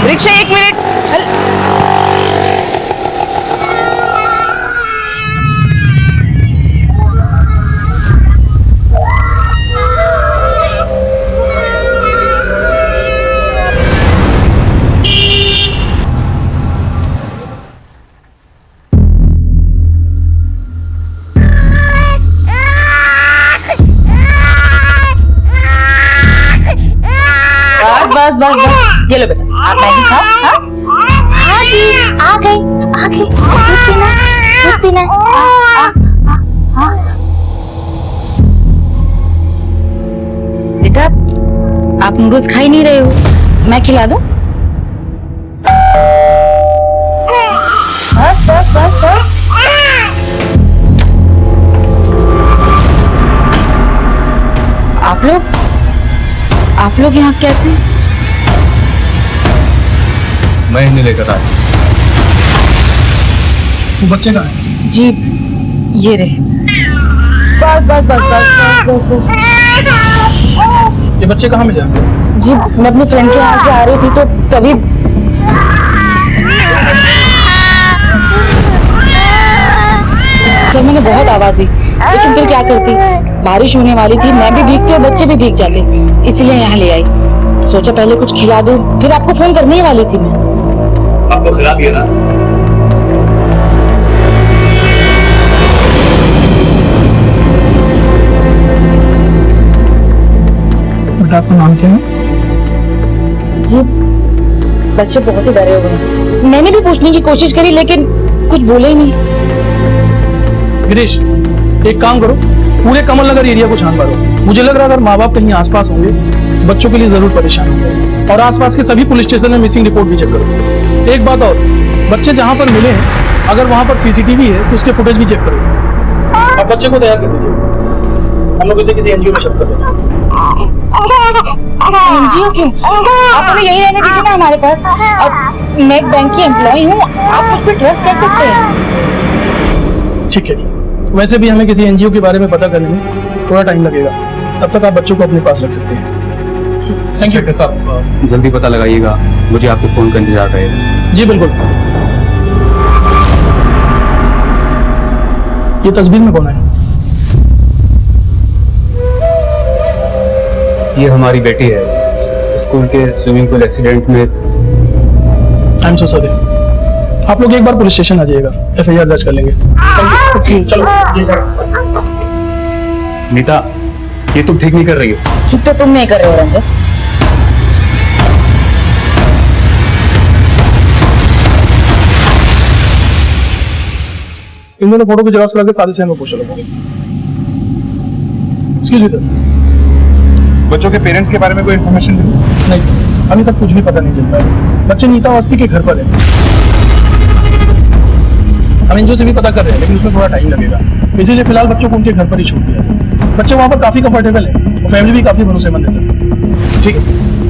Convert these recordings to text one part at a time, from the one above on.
Rickshaw 1 minute. बस बस बस, ये लो बेटा, आप मैगी खाओ। हाँ जी, आ गई दूध पीना बेटा, आप नूडल्स खा ही नहीं रहे हो, मैं खिला दूं? बस बस बस बस। आप लोग यहाँ कैसे? मैं इन्हें लेकर आया। वो बच्चे कहाँ हैं? जी ये रहे। बस बस बस बस बस बस बस। ये बच्चे कहाँ मिले आपको? जी मैं अपनी फ्रेंड के यहाँ से आ रही थी तो तभी सर मैंने बहुत आवाज दी, लेकिन फिर क्या करती, बारिश होने वाली थी, मैं भी भीगती और बच्चे भी भीग जाते, इसीलिए यहाँ ले आई। सोचा पहले कुछ खिला दूं, फिर आपको फोन करने ही वाली थी मैं। आपको खिला दिया ना? बेटा आपका नाम क्या है? जी बच्चे बहुत ही डरे हुए हैं, मैंने भी पूछने की कोशिश करी लेकिन कुछ बोले ही नहीं। गिरीश, एक काम करो, पूरे कमल नगर एरिया को छान मारो। मुझे लग रहा है अगर माँ बाप कहीं आसपास होंगे, बच्चों के लिए जरूर परेशान होंगे। और आसपास के सभी पुलिस स्टेशन में मिसिंग रिपोर्ट भी चेक करो। एक बात और, बच्चे जहाँ पर मिले हैं, अगर वहाँ पर सीसीटीवी है तो उसके फुटेज भी चेक करो। अब बच्चे को तैयार कर दीजिए, हम लोग इसे किसी एनजीओ में शिफ्ट कर देंगे। एनजीओ क्यों? आप हमें यही रहने दीजिए ना हमारे पास। अब मैं एक बैंक की एम्प्लॉय हूँ, आप मुझ पर ट्रस्ट कर सकते हैं। ठीक है, वैसे भी हमें किसी एनजीओ के बारे में पता करने में थोड़ा टाइम लगेगा, तब तक आप बच्चों को अपने पास रख सकते हैं। थैंक यू साहब, जल्दी पता लगाइएगा, मुझे आपके फोन का इंतजार रहेगा। जी बिल्कुल। ये तस्वीर में कौन है? ये हमारी बेटी है, स्कूल के स्विमिंग पूल एक्सीडेंट में। I am so sorry. आप लोग एक बार पुलिस स्टेशन आ जाइएगा, एफआईआर दर्ज कर लेंगे। जी चलो जी सर। नीता, ये तुम ठीक नहीं कर रही हो। ठीक तो तुम नहीं कर रहे हो रंजन। इन दोनों फोटो की जेरॉक्स करा के सारे शहर में पूछ लो। एक्सक्यूज मी सर, बच्चों के पेरेंट्स के बारे में कोई इन्फॉर्मेशन नहीं सर, अभी तक कुछ भी पता नहीं चल पाया। बच्चे नीता अवस्थी के घर पर है। हम एनजीओ से भी पता कर रहे हैं, लेकिन उसमें थोड़ा टाइम लगेगा, इसीलिए फिलहाल बच्चों को उनके घर पर ही छोड़ दिया है। बच्चे वहाँ पर काफी कंफर्टेबल है और फैमिली भी काफी भरोसेमंद है सर। ठीक है,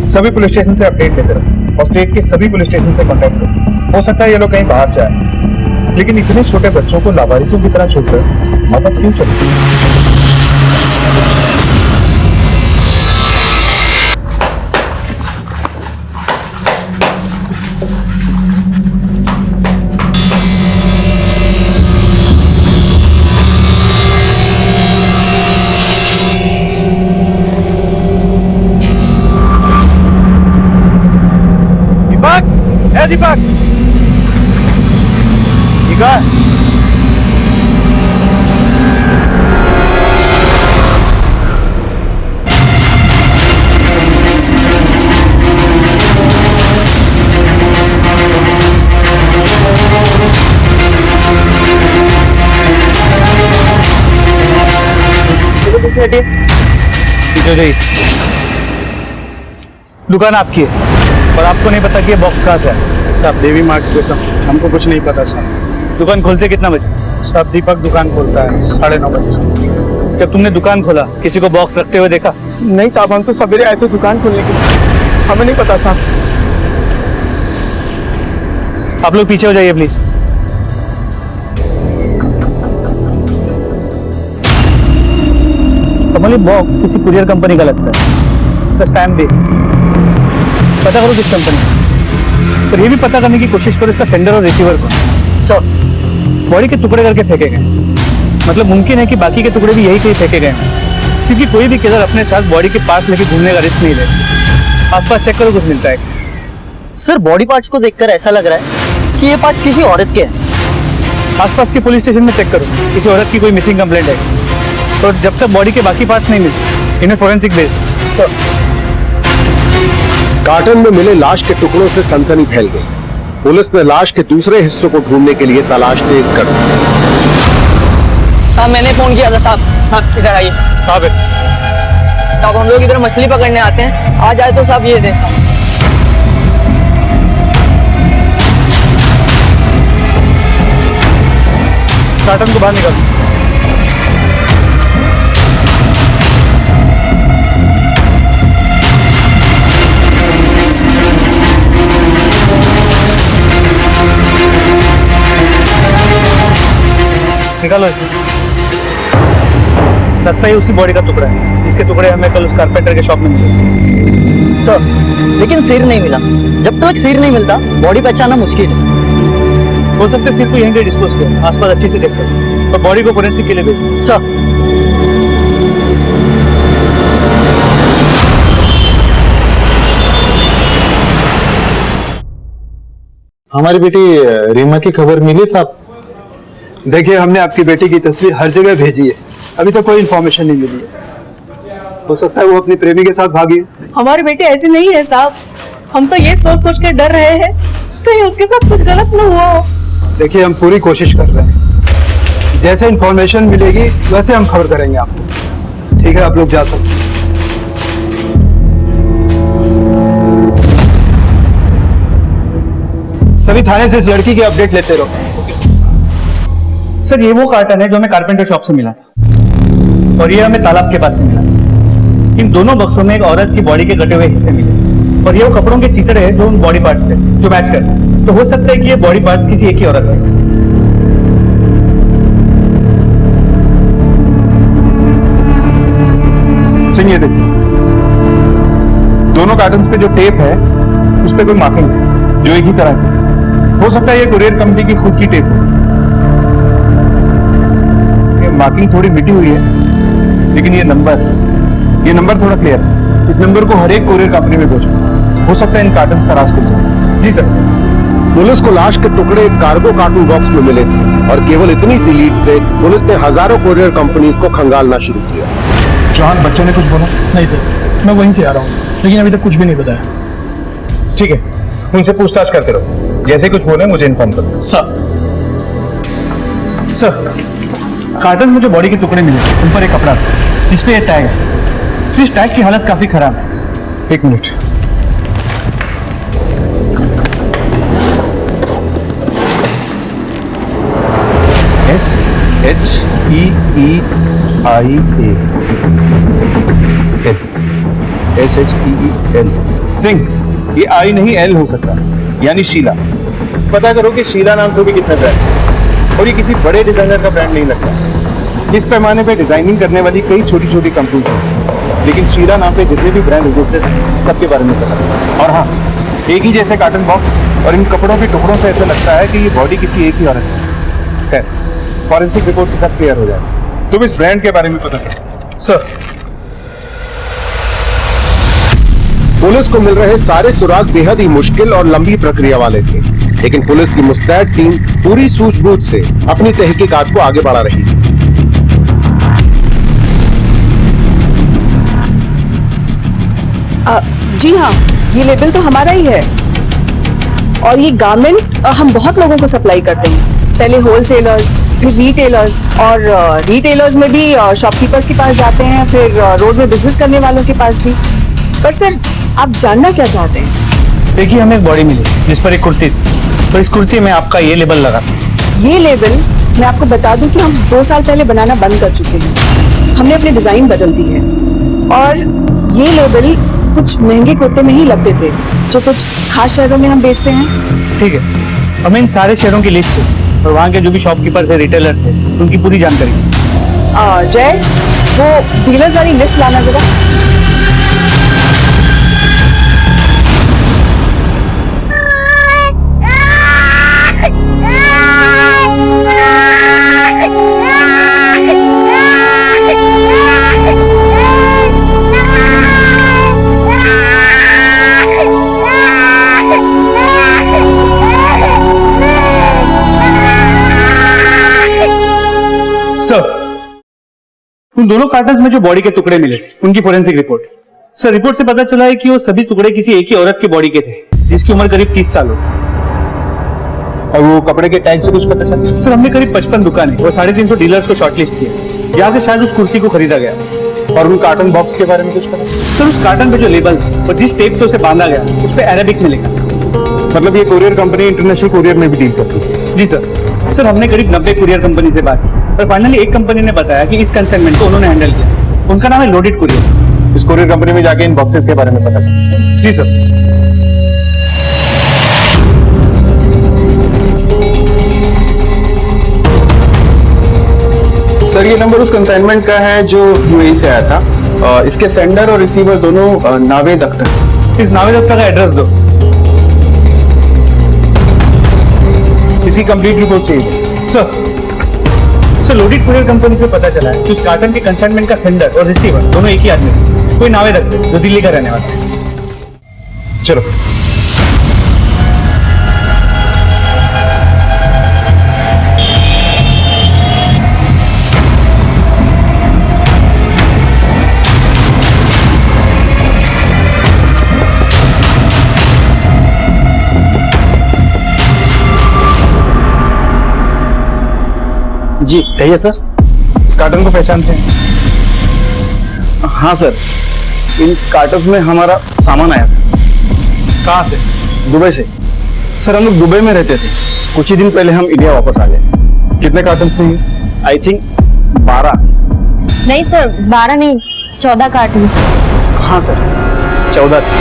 सभी पुलिस स्टेशन से अपडेट लेते रहो और स्टेट के सभी पुलिस स्टेशन से कांटेक्ट करो। हो सकता है ये लोग कहीं बाहर से आए, लेकिन इतने छोटे बच्चों को लावारिसों की तरह छोड़कर माँ बाप क्यों चले? दीपक, ठीक है? दुकान आपकी है और आपको नहीं पता कि ये बॉक्स कहाँ से है? साहब देवी माँ की कसम, हमको कुछ नहीं पता साहब। दुकान खोलते कितना बजे? साहब दीपक दुकान खोलता है 9:30 बजे से। जब तुमने दुकान खोला, किसी को बॉक्स रखते हुए देखा? नहीं साहब, हम तो सवेरे आए थे दुकान खोलने के लिए, हमें नहीं पता साहब। आप लोग पीछे हो जाइए प्लीज। कमल, बॉक्स किसी कुरियर कंपनी का लगता है। स्टैम्प भी पता करो किस कंपनी। पर ये भी पता करने की कोशिश करो इसका सेंडर और रिसीवर कौन। सर बॉडी के टुकड़े करके फेंके गए, मतलब मुमकिन है कि बाकी के टुकड़े भी यही कहीं फेंके गए हैं, क्योंकि कोई भी किलर अपने साथ बॉडी के पास लेके घूमने का रिस्क नहीं ले। आसपास चेक करो, कुछ मिलता है। सर बॉडी पार्ट्स को देखकर ऐसा लग रहा है कि ये पार्ट्स किसी औरत के हैं। आसपास के पुलिस स्टेशन में चेक करो, किसी औरत की कोई मिसिंग कंप्लेंट है, तो जब तक बॉडी के बाकी पार्ट्स नहीं मिलते इन्हें फोरेंसिक भेज। सर कार्टन में मिले लाश के टुकड़ों से सनसनी फैल गई। पुलिस ने लाश के दूसरे हिस्सों को ढूंढने के लिए तलाश तेज कर दी। साहब मैंने फोन किया था साहब इधर आइए। साहब साहब हम लोग इधर मछली पकड़ने आते हैं, आ जाए तो साहब ये दे। कार्टन को बाहर निकाल। निकालो इसे। लगता है उसी बॉडी का टुकड़ा है जिसके टुकड़े हमें कल उस कारपेंटर के शॉप में मिले। सर लेकिन सिर नहीं मिला। जब तक सिर नहीं मिलता बॉडी पहचानना मुश्किल है। हो सकता है सिर को यहीं पे डिस्पोज करो, आसपास अच्छे से चेक करो और बॉडी को फोरेंसिक के लिए भेजो। सर हमारी बेटी रीमा की खबर मिली साहब? देखिए हमने आपकी बेटी की तस्वीर हर जगह भेजी है, अभी तक कोई इन्फॉर्मेशन नहीं मिली है। हो सकता है वो अपनी प्रेमी के साथ भागी है। हमारी बेटी ऐसी नहीं है साहब, हम तो ये सोच सोच के डर रहे हैं कहीं उसके साथ कुछ गलत न हुआ हो। देखिए हम पूरी कोशिश कर रहे हैं, जैसे इन्फॉर्मेशन मिलेगी वैसे हम खबर करेंगे आपको। ठीक है, आप लोग जा सकते हैं। सभी थाने से इस लड़की की अपडेट लेते रहो। सर ये वो कार्टन है जो हमें कारपेंटर शॉप से मिला था और ये हमें तालाब के पास से मिला। इन दोनों बक्सों में एक औरत की बॉडी के कटे हुए हिस्से मिले और ये वो कपड़ों के चित्र है जो उन बॉडी पार्ट्स थे जो मैच करते हैं। तो हो सकता है कि ये बॉडी पार्ट्स किसी एक ही औरत के। सुनिए, देखिए दोनों कार्टन्स पे जो टेप है उस पे कोई मार्किंग है जो एक ही तरह की। हो सकता है ये कुरियर कंपनी की खुद की टेप हो। ये मार्किंग थोड़ी मिटी हुई है, लेकिन ये नंबर थोड़ा क्लियर है। इस नंबर को हर एक कुरियर कंपनी में भेजो। हो सकता है इन कार्टन्स का राज खुल जाए। जी सर। पुलिस को लाश के टुकड़े एक कार्गो कार्टून बॉक्स में मिले थे और केवल इतनी सी लीड से पुलिस ने हजारों कोरियर कंपनीज को खंगालना शुरू किया। जॉन, बच्चों ने कुछ बोला? नहीं सर, मैं वहीं से आ रहा हूँ, लेकिन अभी तक कुछ भी नहीं बताया। ठीक है, उनसे पूछताछ करते रहो, जैसे कुछ बोले मुझे इन्फॉर्म करो। सर कार्टन में जो बॉडी के टुकड़े मिले उन पर एक कपड़ा था जिसपे ये टैग है। इस टैग की हालत काफी खराब है। एक मिनट। SHEEIA SHEEL Singh. ये आई नहीं एल हो सकता, यानी शीला। पता करो कि शीला नाम से भी कितना ब्रांड है और ये किसी बड़े डिजाइनर का ब्रांड नहीं लगता। इस पैमाने पे डिजाइनिंग करने वाली कई छोटी छोटी कंपनीज हैं, लेकिन शीला नाम पे जितने भी ब्रांड रजिस्टर्ड हैं सबके बारे में पता है। और हाँ, एक ही जैसे कार्टन बॉक्स और इन कपड़ों के टुकड़ों से ऐसा लगता है कि ये बॉडी किसी एक ही औरत की है। फॉरेंसिक रिपोर्ट से सब क्लियर हो जाएगा। तुम इस ब्रांड के बारे में पता करो। सर पुलिस को मिल रहे सारे सुराग बेहद ही मुश्किल और लंबी प्रक्रिया वाले थे, लेकिन पुलिस की मुस्तैद टीम पूरी सूझबूझ से अपनी तहकीकात को आगे बढ़ा रही थी। जी हाँ, ये लेबल तो हमारा ही है और ये गारमेंट हम बहुत लोगों को सप्लाई करते हैं। पहले होलसेलर्स, फिर रिटेलर्स और रिटेलर्स में भी शॉपकीपर्स के पास जाते हैं, फिर रोड में बिजनेस करने वालों के पास भी। पर सर आप जानना क्या चाहते हैं? देखिए, हमें एक बॉडी मिली जिस पर एक कुर्ती थी, तो इस कुर्ती में आपका ये लेबल लगा। ये लेबल मैं आपको बता दूं कि हम 2 साल पहले बनाना बंद कर चुके हैं। हमने अपनी डिजाइन बदल दी है और ये लेबल कुछ महंगे कुर्ते में ही लगते थे जो कुछ खास शहरों में हम बेचते हैं। ठीक है, हमें इन सारे शहरों की लिस्ट है और वहाँ के जो भी शॉपकीपर्स है, रिटेलर्स है, उनकी पूरी जानकारी चाहिए। जय, वो डीलर्स वाली लिस्ट लाना जरा। सर, उन दोनों कार्टन्स में जो बॉडी के टुकड़े मिले उनकी फोरेंसिक रिपोर्ट। सर, रिपोर्ट से पता चला है कि वो सभी टुकड़े किसी एक ही औरत की बॉडी के थे जिसकी उम्र करीब 30 साल हो। और वो कपड़े के टैग से कुछ पता चला? सर, हमने करीब 55 दुकानें और 350 डीलर्स को शॉर्टलिस्ट किया। यहाँ से शायद उस कुर्ती को खरीदा गया। और उन कार्टन बॉक्स के बारे में कुछ पता? सर, उस कार्टन पे जो लेबल था और जिस टेप से उसे बांधा गया उस पे अरेबिक में लिखा। मतलब ये कुरियर कंपनी इंटरनेशनल कुरियर में भी डील करती है? जी सर। सर, हमने करीब 90 कुरियर कंपनी से बात की और फाइनली एक कंपनी ने बताया कि इस कंसाइनमेंट को उन्होंने हैंडल किया। उनका नाम है लोडेड कुरियर्स। इस कुरियर कंपनी में जाके इन बॉक्सेस के बारे में पता करें। जी सर। सर, ये नंबर उस कंसाइनमेंट का है जो यूएई से आया था। इसके सेंडर और रिसीवर दोनों नावेद अख्तर। इस नावेद अख्तर का एड्रेस दो। इसकी कंप्लीट रिपोर्ट चाहिए। सर, लोडेड कुरियर कंपनी से पता चला है कि उस कार्टन के कंसाइनमेंट का सेंडर और रिसीवर दोनों एक ही आदमी थे। कोई नावेद अख्तर जो दिल्ली का रहने वाला है। चलो। जी कहिए सर। इस कार्टन को पहचानते हैं? हाँ सर, इन कार्टन्स में हमारा सामान आया था। कहाँ से? दुबई से। सर, हम लोग दुबई में रहते थे। कुछ ही दिन पहले हम इंडिया वापस आ गए। कितने कार्टन्स नहीं? I think 12। नहीं सर, 12 नहीं, 14 कार्टन। हाँ सर, 14 थे।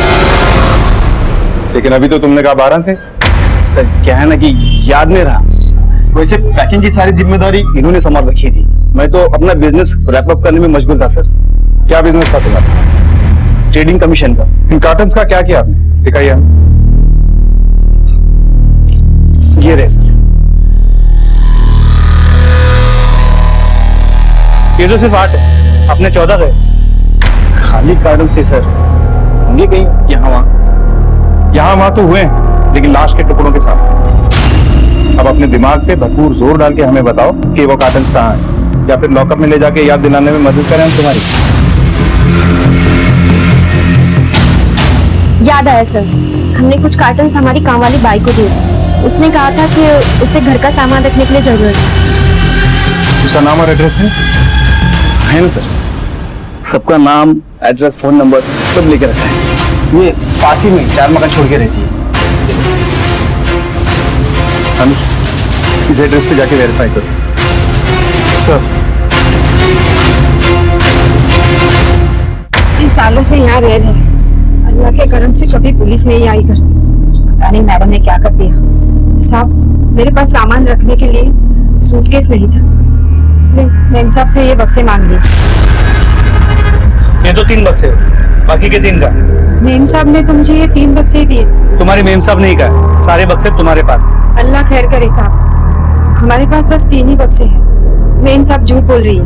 लेकिन अभी तो तुमने कहा 12 थे। सर, क्या है ना कि याद नहीं रहा। वैसे पैकिंग की सारी जिम्मेदारी इन्होंने संभाल रखी थी। मैं तो अपना बिजनेस रैप अप करने में मशगूल था सर। क्या बिजनेस था तुम्हारा? ट्रेडिंग कमीशन का। इन कार्टन्स का क्या किया आपने? दिखाइए हमें। ये रहे सर। ये तो सिर्फ 8 है, अपने 14 गए। खाली कार्टन्स थे सर, होंगे कहीं यहाँ वहां तो हुए हैं, लेकिन लाश के टुकड़ों के साथ। अब अपने दिमाग पे भरपूर जोर डाल के हमें बताओ कि वो कार्टन्स कहाँ हैं, या फिर लॉकअप में ले जाके याद दिलाने में मदद करें हम तुम्हारी। याद आया सर, हमने कुछ कार्टन्स हमारी काम वाली बाई को दिए। उसने कहा था कि उसे घर का सामान रखने के लिए जरूरत है। उसका नाम और एड्रेस है ना सर? सबका नाम, एड्रेस, फोन नंबर सब लेकर रखा है। ये पास ही में 4 मकान छोड़ के रहती है। इस एड्रेस पे जाके वेरीफाई करो। सर, इन सालों से यहाँ रह रहे हैं, अल्लाह के करम से कभी पुलिस नहीं आई घर। पता नहीं मैडम ने क्या कर दिया। साहब, मेरे पास सामान रखने के लिए सूटकेस नहीं था, इसलिए मैं साहब से ये बक्से मांग लिए। ये तो 3 बक्से, बाकी के 3 का? मेम साहब ने तो मुझे ये 3 बक्से ही दिए। तुम्हारी मेम साहब नहीं कहा, सारे बक्से तुम्हारे पास। अल्लाह खैर करे साहब, हमारे पास बस 3 ही बक्से हैं। मेम साहब झूठ बोल रही है।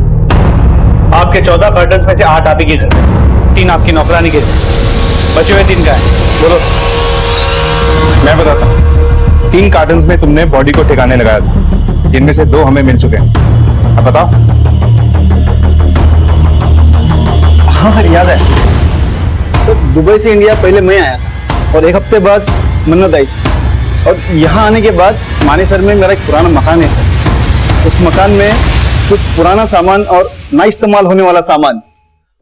आपके 14 कर्टन्स में से 8 आप ही के थे, 3 आपकी नौकरानी के थे, बचे हुए 3 का है? बोलो। मैं बताता हूँ। 3 कार्टन्स में तुमने बॉडी को ठिकाने लगाया था, जिनमें से 2 हमें मिल चुके हैं। अब बताओ। हाँ सर, याद है सर। दुबई से इंडिया पहले मैं आया था और 1 हफ्ते बाद मन्नत आई थी। और यहाँ आने के बाद मानेसर में मेरा एक पुराना मकान है सर। उस मकान में कुछ पुराना सामान और ना इस्तेमाल होने वाला सामान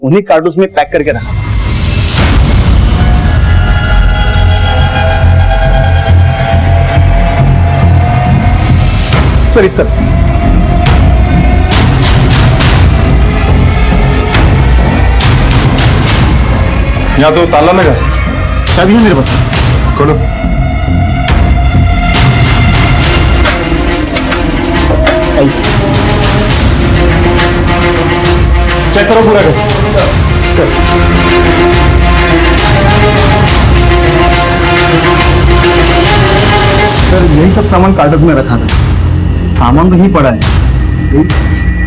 उन्हीं कार्टून्स में पैक करके रखा। सर, इस तरह। यहाँ तो ताला लगा, चाबी है मेरे पास। खोलो। चेक करो पूरा घर। सर, यही सब सामान कार्टून्स में रखा था। सामान तो ही पड़ा है,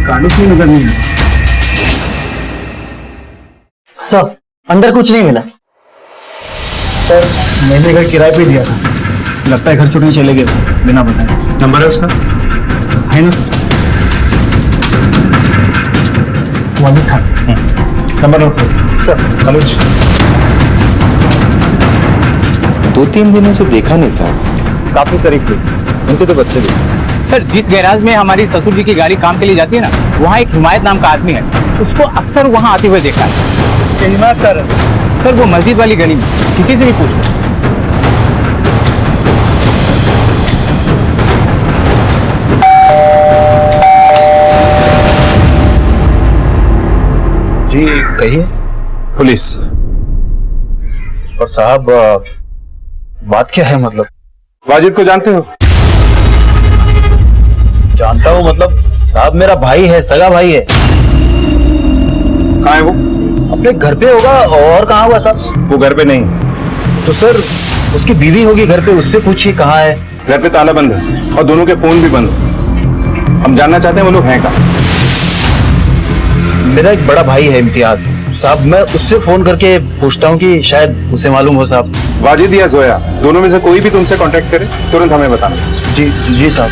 कार्टून्स में नजर नहीं है। सर, अंदर कुछ नहीं मिला। सर, मैंने घर किराए पे दिया था, लगता है घर छुट्टी चले गए बिना बताए। नंबर है उसका? है ना sir? Majid Khan. Number note करो। सर। अनुज। 2-3 दिनों से देखा नहीं साहब। काफी शरीफ थे, उनके तो बच्चे भी। सर, जिस गैराज में हमारी ससुर जी की गाड़ी काम के लिए जाती है ना, वहाँ एक हिमायत नाम का आदमी है, उसको अक्सर वहाँ आते हुए देखा है। हिमायत कर सर, वो मस्जिद वाली गली में, किसी से भी पूछ लो। जी कहिए। पुलिस। और साहब बात क्या है मतलब? वाजिद को जानते हो? जानता हूँ मतलब साहब मेरा भाई है, सगा भाई है। कहाँ है वो? अपने घर पे होगा, और कहाँ होगा साहब? वो घर पे नहीं। तो सर उसकी बीवी होगी घर पे, उससे पूछिए कहाँ है। घर पे ताला बंद है और दोनों के फोन भी बंद है। हम जानना चाहते हैं वो लोग हैं कहाँ। मेरा एक बड़ा भाई है इम्तियाज साहब, मैं उससे फोन करके पूछता हूँ कि शायद उसे मालूम हो साहब। वाजिद या जोया, दोनों में से कोई भी तुमसे कांटेक्ट करे तुरंत हमें बताना। जी जी साहब।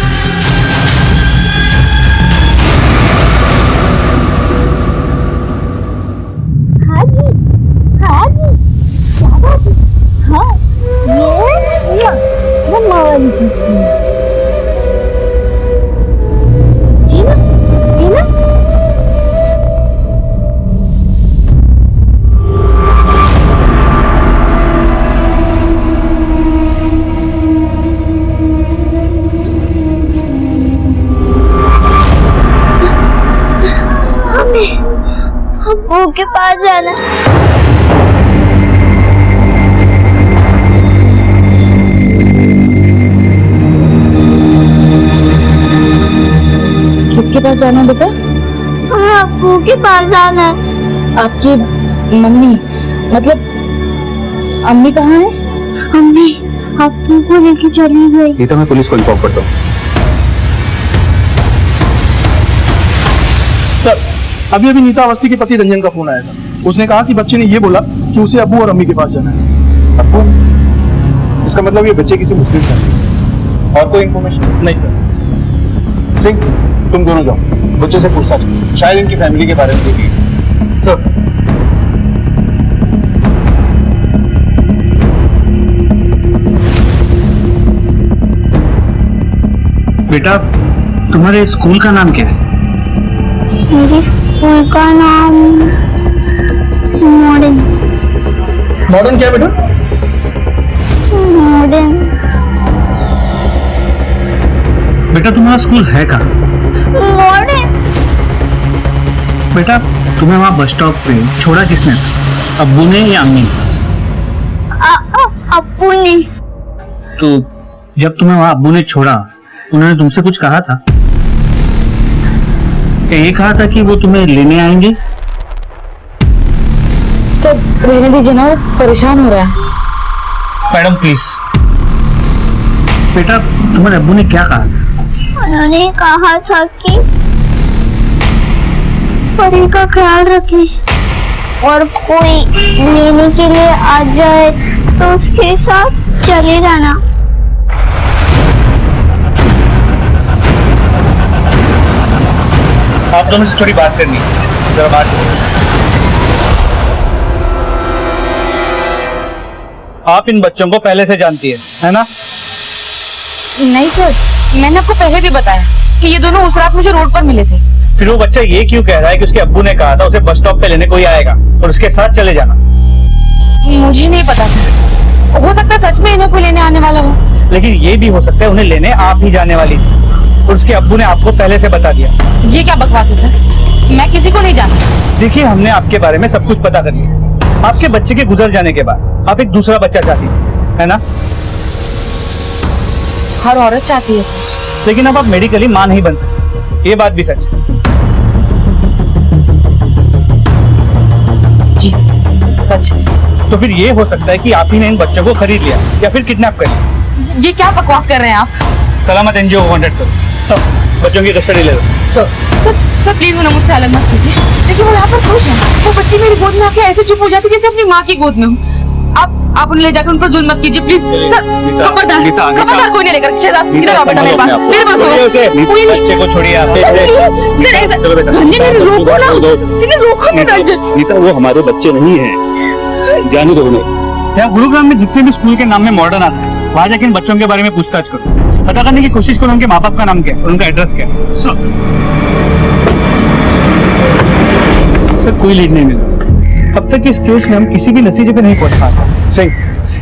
अब्बू के पास जाना। किसके पास जाना है बेटा? अब्बू के पास जाना है। आपकी मम्मी मतलब अम्मी कहाँ है? अम्मी अब्बू को लेके चली गई। ये तो मैं पुलिस को इन्फॉर्म करता हूँ। सर, अभी अभी नीता अवस्थी के पति रंजन का फोन आया था। उसने कहा कि बच्चे ने ये बोला कि उसे अब्बू और अम्मी के पास जाना है। अब्बू? इसका मतलब ये बच्चे किसी मुस्लिम फैमिली से। और कोई इन्फॉर्मेशन? नहीं सर। सिंह, तुम दोनों जाओ, बच्चे से पूछताछ करो, शायद इनकी फैमिली के बारे में देखिए। सर। बेटा, तुम्हारे स्कूल का नाम क्या है? मेरे स्कूल का नाम मॉडर्न। मॉडर्न क्या बेटा? मॉडर्न। बेटा, तुम्हारा स्कूल है कहाँ? मॉडर्न। बेटा, तुम्हें वहाँ बस स्टॉप पे छोड़ा किसने था, अब्बू ने या अम्मी? अब्बू ने। तो जब तुम्हें वहाँ अब्बू ने छोड़ा, उन्होंने तुमसे कुछ कहा था? क्या ये कहा था कि वो तुम्हें लेने आएंगे? सब रहने दीजिए ना, वो परेशान हो रहा है। Madam please. बेटा, तुम्हारे अब्बू ने क्या कहा था? उन्होंने कहा था कि परी का ख्याल रखें और कोई लेने के लिए आ जाए तो उसके साथ चले जाना। आप दोनों से थोड़ी बात करनी है, जरा बात करो। आप इन बच्चों को पहले से जानती है ना? नहीं सर, मैंने आपको पहले भी बताया कि ये दोनों उस रात मुझे रोड पर मिले थे। फिर वो बच्चा ये क्यों कह रहा है कि उसके अब्बू ने कहा था उसे बस स्टॉप पे लेने कोई आएगा और उसके साथ चले जाना? मुझे नहीं पता था, हो सकता है सच में इन्हें कोई लेने आने वाला हो। लेकिन ये भी हो सकता है उन्हें लेने आप ही जाने वाली थी और उसके अब्बू ने आपको पहले से बता दिया। ये क्या बकवास है सर, मैं किसी को नहीं जानता। देखिए, हमने आपके बारे में सब कुछ पता कर लिया। आपके बच्चे के गुजर जाने के बाद आप एक दूसरा बच्चा चाहती थी, है ना? हर औरत चाहती है सर। लेकिन अब आप मेडिकली मां नहीं बन सकते, ये बात भी सच है। जी सच है। तो फिर ये हो सकता है कि आप ही ने इन बच्चों को खरीद लिया या फिर किडनैप कर लिया। ये क्या बकवास कर रहे हैं आप? सलामत एनजीओ को कांटेक्ट करो, सब बच्चों की कस्टडी ले लो। सर सर प्लीज उन्हें मुझसे अलग मत कीजिए। देखिए वो यहाँ पर खुश है। वो बच्ची मेरी गोद में आके ऐसे चुप हो जाती जैसे अपनी माँ की गोद में हूँ। आप उन्हें ले जाकर उन पर जुल्म मत कीजिए प्लीज सर। खबरदार कोई नहीं लेकर चला इधर आओ बेटा मेरे पास आओ। कोई नहीं बच्चे को छोड़िए आप। नहीं रोको ना, इन्हें रोको मत अर्जुन। नीता वो हमारे बच्चे नहीं हैं, जाने दो उन्हें। यहाँ गुरुग्राम में जितने भी स्कूल के नाम में मॉडर्न आता है वहां जाके इन बच्चों के बारे में पूछताछ करो, पता करने की कोशिश करो उनके माँ बाप का नाम क्या है और उनका एड्रेस क्या है। सर कोई लीड नहीं मिला अब तक। इस केस में हम किसी भी नतीजे पे नहीं पहुंच पाते। सिंह,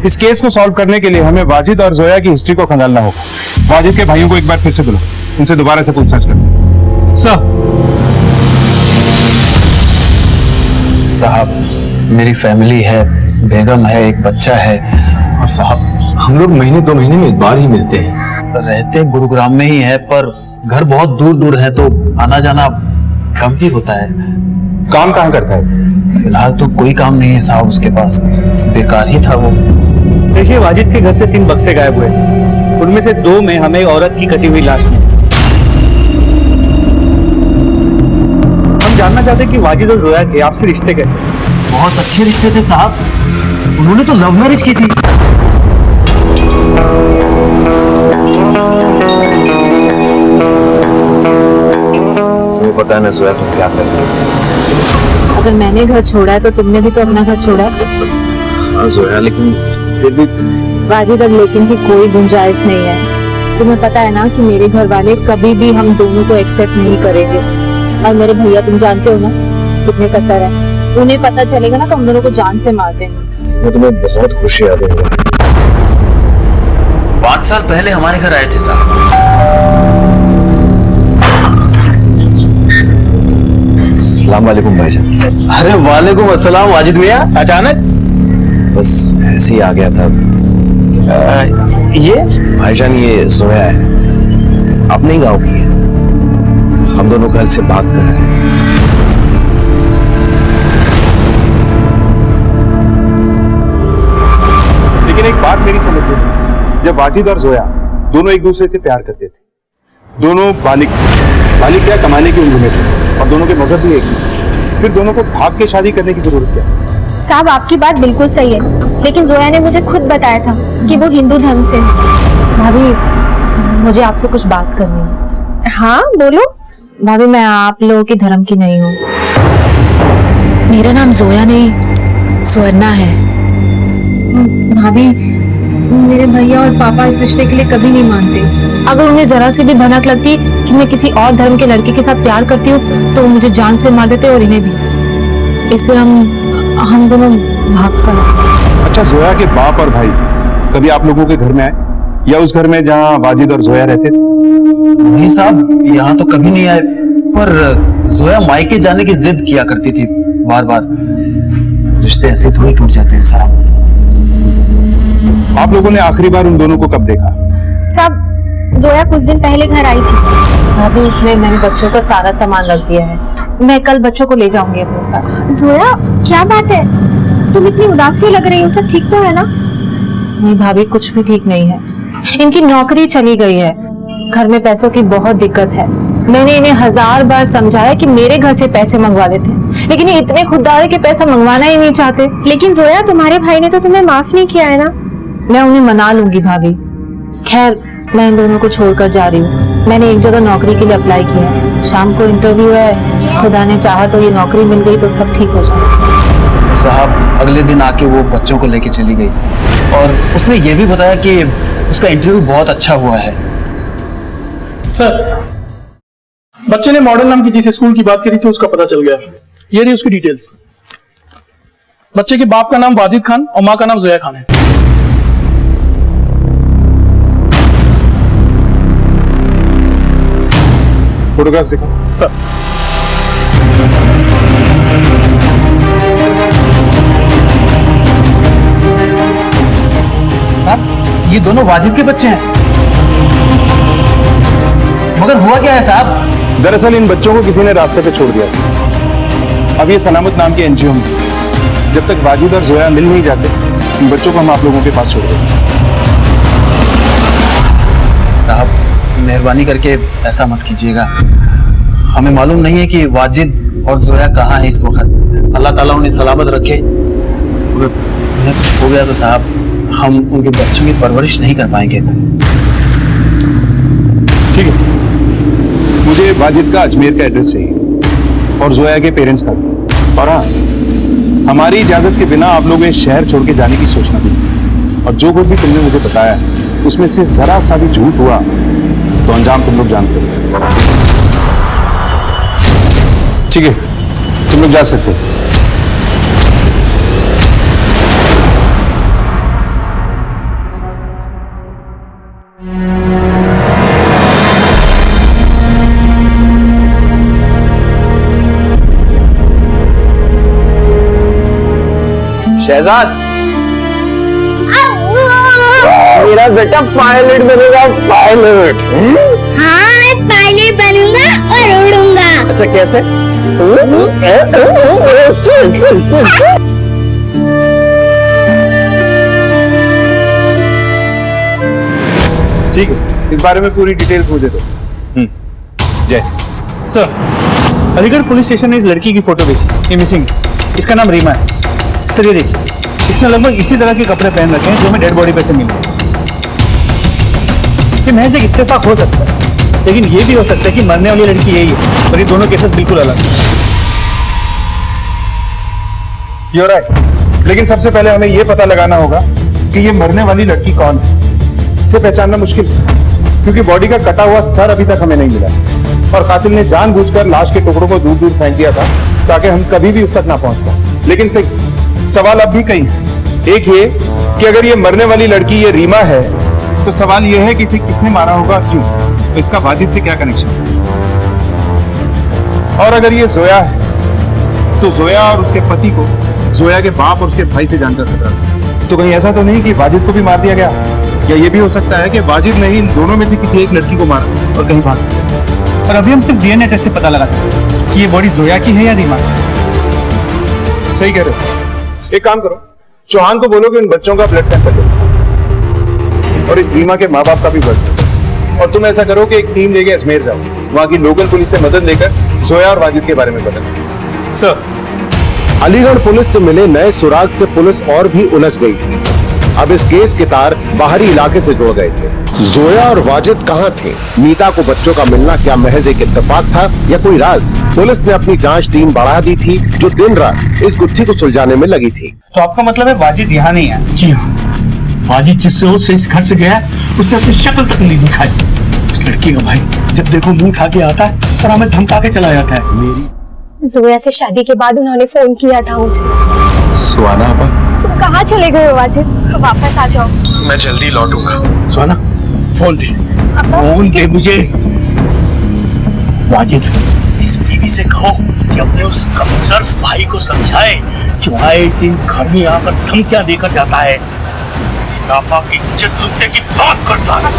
इस केस को सॉल्व करने के लिए हमें वाजिद और जोया की हिस्ट्री को खंगालना होगा। वाजिद के भाइयों को एक बार फिर से बुलो, उनसे दोबारा से पूछताछ करो। सर साहब मेरी फैमिली है, बेगम है, एक बच्चा है। और साहब हम लोग महीने 2 महीने में एक बार ही मिलते हैं। रहते गुरुग्राम में ही है पर घर बहुत दूर दूर है तो आना जाना कम ही होता है। काम कहाँ करता है? फिलहाल तो कोई काम नहीं है साहब उसके पास, बेकार ही था वो। देखिए वाजिद के घर से 3 बक्से गायब हुए, उनमें से 2 में हमें एक औरत की कटी हुई लाश मिली। हम जानना चाहते हैं कि वाजिद और जोया के आपसे रिश्ते कैसे? बहुत अच्छे रिश्ते थे साहब, उन्होंने तो लव मैरिज की थी। तुम्हें पता है ना जोया तुम क्या कर रही हो? अगर मैंने घर छोड़ा है तो तुमने भी तो अपना घर छोड़ा है। हाँ जोया, लेकिन फिर भी वाजिद अब लेकिन की कोई गुंजाइश नहीं है। तुम्हें पता है ना कि मेरे घर वाले कभी भी हम दोनों को एक्सेप्ट नहीं करेंगे। और मेरे भैया तुम जानते हो ना कितने कट्टर है, उन्हें पता चलेगा ना तो हम दोनों को जान से मार देंगे। मैं तुम्हें बहुत खुशी याद दूंगा। 5 साल पहले हमारे घर आए थे साहब। अस्सलाम वालेकुम भाईजान। अरे वालेकुम अस्सलाम वाजिद मियां, अचानक? बस ऐसे ही आ गया था। ये भाईजान ये जोया है, अपने ही गांव की है। हम दोनों घर से भाग कर आए। लेकिन एक बात मेरी समझ में, जब वाजिद और जोया दोनों एक दूसरे से प्यार करते थे, दोनों बालिग क्या कमाने की उम्र में थे और दोनों के मजहब भी एक ही, फिर दोनों को भाग के शादी करने की जरूरत क्या? साहब आपकी बात बिल्कुल सही है, लेकिन जोया ने मुझे खुद बताया था कि वो हिंदू धर्म से है। भाभी मुझे आपसे कुछ बात करनी है। हाँ बोलो। भाभी मैं आप लोगों के धर्म की नहीं हूँ। मेरा नाम जोया नहीं स्वर्णा है। भाभी मेरे भैया और पापा इस रिश्ते के लिए कभी नहीं मानते। अगर उन्हें जरा सी भी भनक लगती कि मैं किसी और धर्म के लड़के के साथ प्यार करती हूँ तो वो मुझे जान से मार देते और इन्हें भी। इसलिए हम दोनों भाग कर। अच्छा, जोया के बाप और भाई कभी आप लोगों के घर में आए या उस घर में जहाँ वाजिद और जोया रहते थे? नहीं साहब, यहाँ तो कभी नहीं आए, पर जोया मायके जाने की जिद किया करती थी बार बार। रिश्ते ऐसे थोड़ी टूट जाते हैं साहब। आप लोगों ने आखिरी बार उन दोनों को कब देखा? सब जोया कुछ दिन पहले घर आई थी। भाभी इसमें मैंने बच्चों का सारा सामान रख दिया है, मैं कल बच्चों को ले जाऊंगी अपने साथ। जोया क्या बात है, तुम इतनी उदास क्यों लग रही हो? सब ठीक तो है ना? नहीं भाभी कुछ भी ठीक नहीं है। इनकी नौकरी चली गई है, घर में पैसों की बहुत दिक्कत है। मैंने इन्हें 1000 बार समझाया कि मेरे घर से पैसे मंगवा लेते हैं, लेकिन ये इतने खुददार है कि पैसा मंगवाना ही नहीं चाहते। लेकिन जोया तुम्हारे भाई ने तो तुम्हें माफ नहीं किया है ना? मैं उन्हें मना लूंगी भाभी। खैर मैं इन दोनों को छोड़कर जा रही हूँ। मैंने एक जगह नौकरी के लिए अप्लाई किया है, शाम को इंटरव्यू है। खुदा ने चाहा तो ये नौकरी मिल गई तो सब ठीक हो जाए। साहब अगले दिन आके वो बच्चों को लेके चली गई और उसने ये भी बताया कि उसका इंटरव्यू बहुत अच्छा हुआ है। सर बच्चे ने मॉडर्न नाम की जिस स्कूल की बात करी थी उसका पता चल गया। ये रही उसकी डिटेल्स। बच्चे के बाप का नाम वाजिद खान और माँ का नाम जोया खान है। फोटोग्राफ दिखाओ सर। ये दोनों वाजिद के बच्चे हैं, मगर हुआ क्या है साहब? दरअसल इन बच्चों को किसी ने रास्ते पे छोड़ दिया था। अब ये सलामत नाम की एनजीओ में, जब तक वाजिद और जोया मिल नहीं जाते इन बच्चों को हम आप लोगों के पास छोड़ देंगे। साहब मेहरबानी करके ऐसा मत कीजिएगा। हमें मालूम नहीं है कि वाजिद और जोया कहाँ है इस वक्त। अल्लाह ताला उन्हें सलामत रखे। उन्हें कुछ हो गया तो साहब हम उनके बच्चों की परवरिश नहीं कर पाएंगे। ठीक है, मुझे वाजिद का अजमेर का एड्रेस चाहिए और जोया के पेरेंट्स का भी। और हाँ, हमारी इजाजत के बिना आप लोग इस शहर छोड़ के जाने की सोचना नहीं। और जो कुछ भी तुमने मुझे बताया उसमें से जरा सा भी झूठ हुआ तो अंजाम तुम लोग जानते हो। ठीक है, तुम लोग जा सकते हो। शहजाद, मेरा बेटा पायलट बनेगा, पायलट। हाँ, मैं पायलट बनूंगा और उड़ूंगा। अच्छा, कैसे? ठीक है, इस बारे में पूरी डिटेल्स मुझे दो। जय। सर, अलीगढ़ पुलिस स्टेशन ने इस लड़की की फोटो भेजी, ये मिसिंग। इसका नाम रीमा है। सर ये देखिए, इसने लगभग इसी तरह के कपड़े पहन रखे हैं जो हमें डेड बॉडी पे से मिले। ये महज एक इत्तेफाक हो सकता है, लेकिन ये भी हो सकता है कि मरने वाली लड़की यही है और ये दोनों केसेस बिल्कुल अलग हैं। You're right, लेकिन सबसे पहले हमें यह पता लगाना होगा कि ये मरने वाली लड़की कौन है। इसे पहचानना मुश्किल है, क्योंकि बॉडी का कटा हुआ सर अभी तक हमें नहीं मिला और कातिल ने जानबूझकर लाश के टुकड़ों को दूर दूर फेंक दिया था ताकि हम कभी भी उस तक ना पहुंच पाए। लेकिन सही सवाल अब भी कई है। एक ये कि अगर ये मरने वाली लड़की ये रीमा है तो सवाल ये है कि इसे किसने मारा होगा, क्यों, तो इसका वाजिद से क्या कनेक्शन है। और अगर ये जोया है तो जोया और उसके पति को जोया के बाप और उसके भाई से जानकर खतरा था। तो कहीं ऐसा तो नहीं कि वाजिद को भी मार दिया गया, या ये भी हो सकता है कि वाजिद ने इन दोनों में से किसी एक लड़की को मारा और कहीं भाग गया। और अभी हम सिर्फ डीएनए टेस्ट से पता लगा सकते हैं कि ये बॉडी जोया की है या रीमा की। सही कह रहे हो। एक काम करो, चौहान को बोलो कि उन बच्चों का ब्लड सैंपल लो और इस रीमा के माँ बाप का भी ब्लड सैंपल। और तुम ऐसा करो कि एक टीम लेके अजमेर जाओ, वहां की लोकल पुलिस से मदद लेकर जोया और वाजिद के बारे में पता करो। सर, अलीगढ़ पुलिस से मिले नए सुराग से पुलिस और भी उलझ गई थी। अब इस केस के तार बाहरी इलाके से जुड़ गए थे। जोया और वाजिद कहाँ थे? मीता को बच्चों का मिलना क्या महज एक इत्तेफाक था या कोई राज? पुलिस ने अपनी जांच टीम बढ़ा दी थी जो दिन रात इस गुत्थी को सुलझाने में लगी थी। तो आपका मतलब है वाजिद यहाँ नहीं है? जी हाँ, वाजिद जिस रोज से इस घर से गया उसने अपनी शक्ल तक नहीं दिखाई। उस लड़की का भाई जब देखो मुंह उठा के आता है और हमें धमका के चला जाता है। मेरी जोया से शादी के बाद उन्होंने फोन किया था मुझे। सुहाना आपा, तुम कहाँ चले गए हो वाजिद? वापस आ जाओ। मैं जल्दी लौटूंगा। सुहाना, फोन दे, फोन दे मुझे। वाजिद, इस बीवी से कहो कि अपने उस कमजोर भाई को समझाए जो आए दिन घर में आकर धमकियां देकर जाता है, पापा की इज्जत लूटने की बात करता है।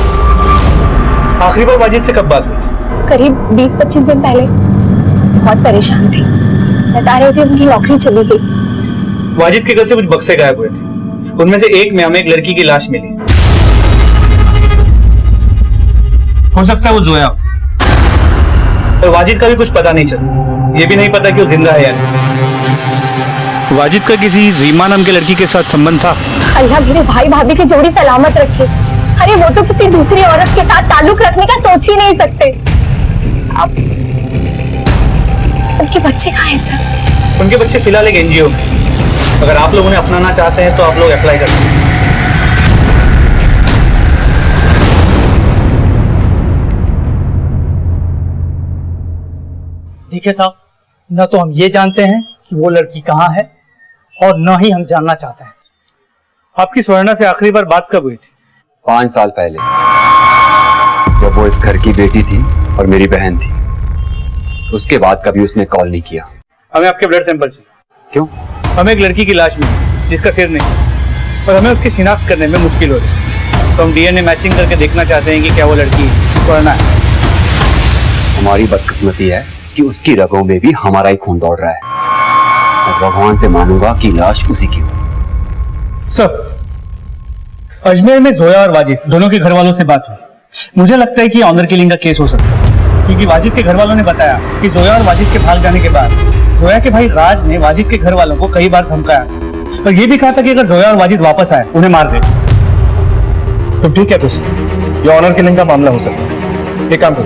आखिरी बार वाजिद से कब बात हुई? करीब 20-25 दिन पहले। बहुत परेशान थी, बता रहे थे उनकी नौकरी चली गई। वाजिद के घर से कुछ बक्से गायब हुए थे, उनमें से एक में हमें एक लड़की की लाश मिली। हो सकता है वो जोया, और वाजिद का भी कुछ पता नहीं चला। ये भी नहीं पता कि वो जिंदा है या नहीं। वाजिद का किसी रीमा नाम की लड़की के साथ संबंध था? अल्लाह मेरे भाई भाभी की जोड़ी सलामत रखे। अरे वो तो किसी दूसरी औरत के साथ ताल्लुक रखने का सोच ही नहीं सकते। अब उनके बच्चे कहाँ हैं सर? उनके बच्चे फिलहाल एक एनजीओ में। अगर आप लोग उन्हें अपनाना चाहते हैं तो आप लोग अप्लाई कर सकते हैं। देखिए साहब, न तो हम ये जानते हैं कि वो लड़की कहाँ है और न ही हम जानना चाहते हैं। आपकी स्वर्णा से आखिरी बार बात कब हुई थी? 5 साल पहले, जब वो इस घर की बेटी थी और मेरी बहन थी। उसके बाद कभी उसने कॉल नहीं किया। हमें आपके ब्लड सैंपल चाहिए। क्यों? हमें एक लड़की की लाश मिली जिसका सिर नहीं, और हमें उसकी शिनाख्त करने में मुश्किल हो रही है। तो हम डीएनए मैचिंग करके देखना चाहते हैं कि क्या वो लड़की स्वर्णा है। हमारी बदकिस्मती है कि उसकी रगों में भी हमारा ही खून दौड़ रहा है, और भगवान से मानूंगा कि लाश उसी की हो। सब अजमेर में जोया और वाजिद दोनों के घर वालों से बात हुई। मुझे लगता है कि ऑनर किलिंग का केस हो सकता है, क्योंकि वाजिद के घर वालों ने बताया कि जोया और वाजिद के भाग जाने के बाद जोया के भाई राज ने वाजिद के घर वालों को कई बार धमकाया और ये भी कहा था कि अगर जोया और वाजिद वापस आए उन्हें मार दे। तो ठीक है, तुझसे ये ऑनर किलिंग का मामला हो सकता है। एक काम करो,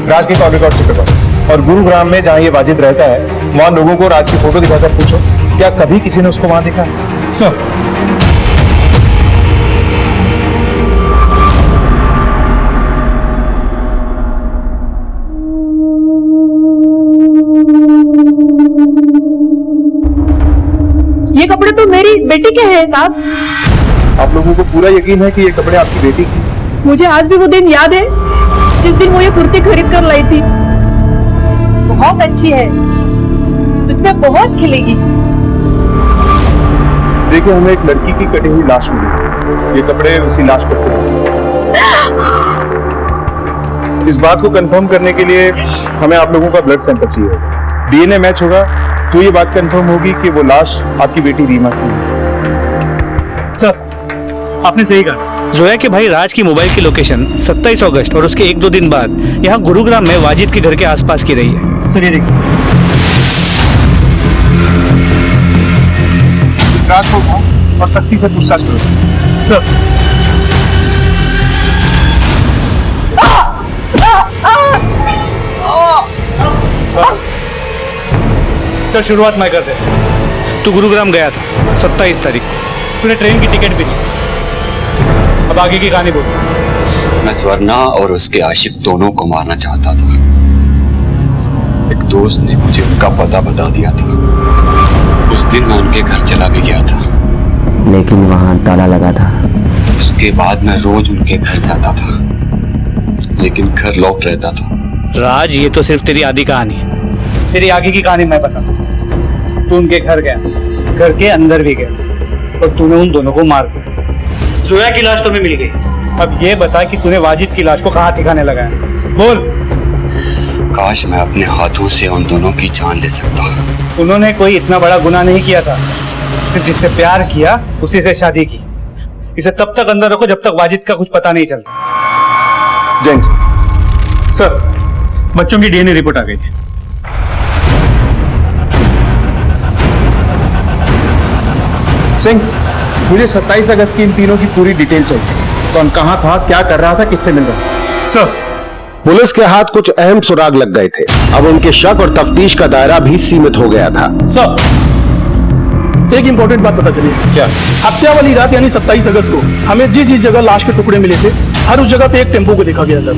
राज की कॉल रिकॉर्ड से करवाओ और गुरुग्राम में जहां ये वाजिद रहता है वहां लोगों को राज की फोटो दिखाकर पूछो क्या कभी किसी ने उसको वहां देखा। सर, ये कपड़े तो मेरी बेटी के हैं साहब। आप लोगों को पूरा यकीन है कि ये कपड़े आपकी बेटी की? मुझे आज भी वो दिन याद है जिस दिन वो ये कुर्ती खरीद कर लाई थी। बहुत अच्छी है, तुझमें बहुत खिलेगी। देखिए, हमें एक लड़की की कटी हुई लाश मिली। ये कपड़े उसी लाश पर से इस बात को कंफर्म करने के लिए हमें आप लोगों का ब्लड सैंपल चाहिए। डीएनए मैच होगा तो ये बात कंफर्म होगी कि वो लाश आपकी बेटी रीमा की है। सर, आपने सही कहा। जोया के भाई राज की मोबाइल की लोकेशन 27 अगस्त और उसके 1-2 दिन बाद यहाँ गुरुग्राम में वाजिद के घर के आसपास की रही है। सर, ये देखिए। इस राज को उठाओ और सख्ती से पूछताछ करो। सर, सर शुरुआत मैं कर दे। तू गुरुग्राम गया था 27 तारीख को, तूने ट्रेन की टिकट भी ली। अब आगे की कहानी बोल। मैं स्वर्णा और उसके आशिक दोनों को मारना चाहता था। एक दोस्त ने मुझे उनका पता बता दिया था। उस दिन मैं उनके घर चला भी गया था, लेकिन वहां ताला लगा था। उसके बाद मैं रोज उनके घर जाता था, लेकिन घर लॉक रहता था। राज, ये तो सिर्फ तेरी आधी कहानी है। तेरी आगे की कहानी मैं बताता हूँ। तू उनके घर गया, घर के अंदर भी गया और तूने उन दोनों को मार दिया। जोया की लाश तुम्हें मिल गई। अब ये बता कि तूने वाजिद की लाश को कहाँ ठिकाने लगाया? बोल। काश मैं अपने हाथों से उन दोनों की जान ले सकता। उन्होंने कोई इतना बड़ा गुनाह नहीं किया था। सिर्फ जिससे प्यार किया उसी से शादी की। इसे तब तक अंदर रखो जब तक वाजिद का कुछ पता नहीं चलता। जैन सर, बच्चों की डीएनए रिपोर्ट आ गई है। सिंह, मुझे 27 अगस्त की इन तीनों की पूरी डिटेल चाहिए। कौन कहां था, क्या कर रहा था, किससे मिल रहा था? सर, पुलिस के हाथ कुछ अहम सुराग लग गए थे। अब उनके शक और तफ्तीश का दायरा भी सीमित हो गया था। सर, एक इंपॉर्टेंट बात पता चली। क्या? हत्या वाली रात यानी 27 अगस्त को हमें जिस जिस जगह लाश के टुकड़े मिले थे, हर उस जगह पे एक टेम्पो को देखा गया सर।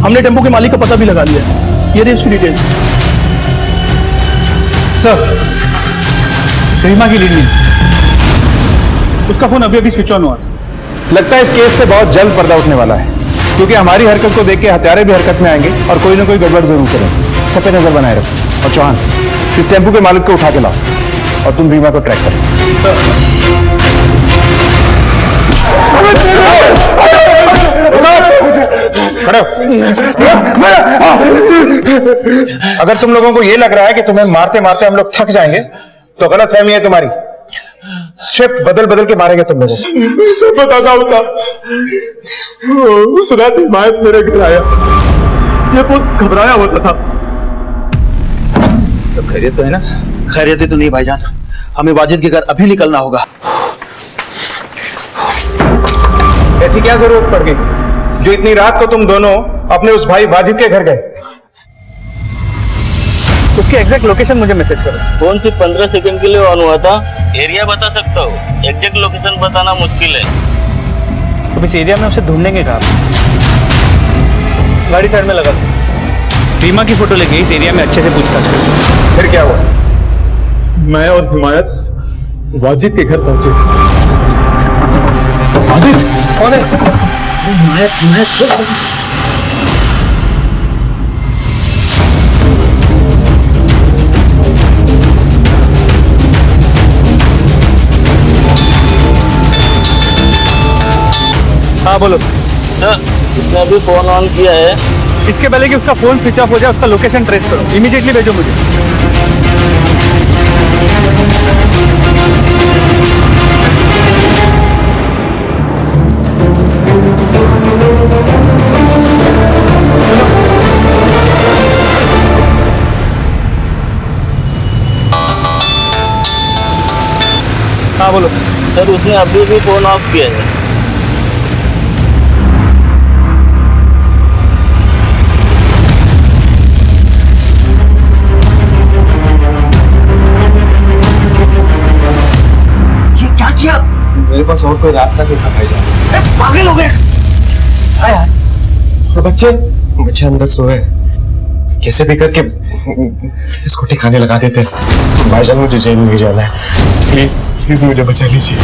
हमने टेम्पो के मालिक का पता भी लगा लिया। ये रही उसकी डिटेल्स। सर, रीमा की लीड उसका फोन अभी अभी स्विच ऑन हुआ था। लगता है इस केस से बहुत जल्द पर्दा उठने वाला है, क्योंकि हमारी हरकत को देख के हत्यारे भी हरकत में आएंगे और कोई ना कोई गड़बड़ जरूर करेंगे। सब पे नजर बनाए रखो। और चौहान, इस टेम्पो के मालिक को उठा के लाओ और तुम रीमा को ट्रैक करो। खड़े हो। अगर तुम लोगों को ये लग रहा है कि तुम्हें मारते मारते हम लोग थक जाएंगे तो गलत फहमी है तुम्हारी। शिफ्ट बदल बदल के मारेंगे तुम लोगों को। बताता हूँ साहब, उस रात हिमायत मेरे घर आया। ये बहुत घबराया होता था। सब खैरियत तो है ना? खैरियत तो नहीं भाईजान, हमें वाजिद के घर अभी निकलना होगा। ऐसी क्या जरूरत पड़ गई जो इतनी रात को तुम दोनों अपने उस भाई वाजिद के घर गए? उसकी एग्जैक्ट लोकेशन मुझे मैसेज करो। फोन सिर्फ 15 सेकंड के लिए ऑन हुआ था। एरिया बता सकता हूँ, एग्जैक्ट लोकेशन बताना मुश्किल है। तो इस एरिया में उसे ढूंढेंगे कहाँ? गाड़ी साइड में लगा दो। रीमा की फोटो लेके इस एरिया में अच्छे से पूछताछ करो। फिर क्या हुआ? मैं और हिमायत वाजिद के घर पहुंचे। वाजिद कौन है? हाँ बोलो। सर, इसने अभी फोन ऑन किया है। इसके पहले कि उसका फोन स्विच ऑफ हो जाए उसका लोकेशन ट्रेस करो। इमीडिएटली भेजो मुझे। हाँ बोलो सर उसने अभी भी फोन ऑफ किया है। ये क्या किया? मेरे पास और कोई रास्ता नहीं था भाईजान। पागल हो गए और बच्चे अंदर सोए हैं। कैसे भी करके इसको ठिकाने लगा देते हैं। भाईजान मुझे जेल नहीं जाना है, प्लीज प्लीज मुझे बचा लीजिए।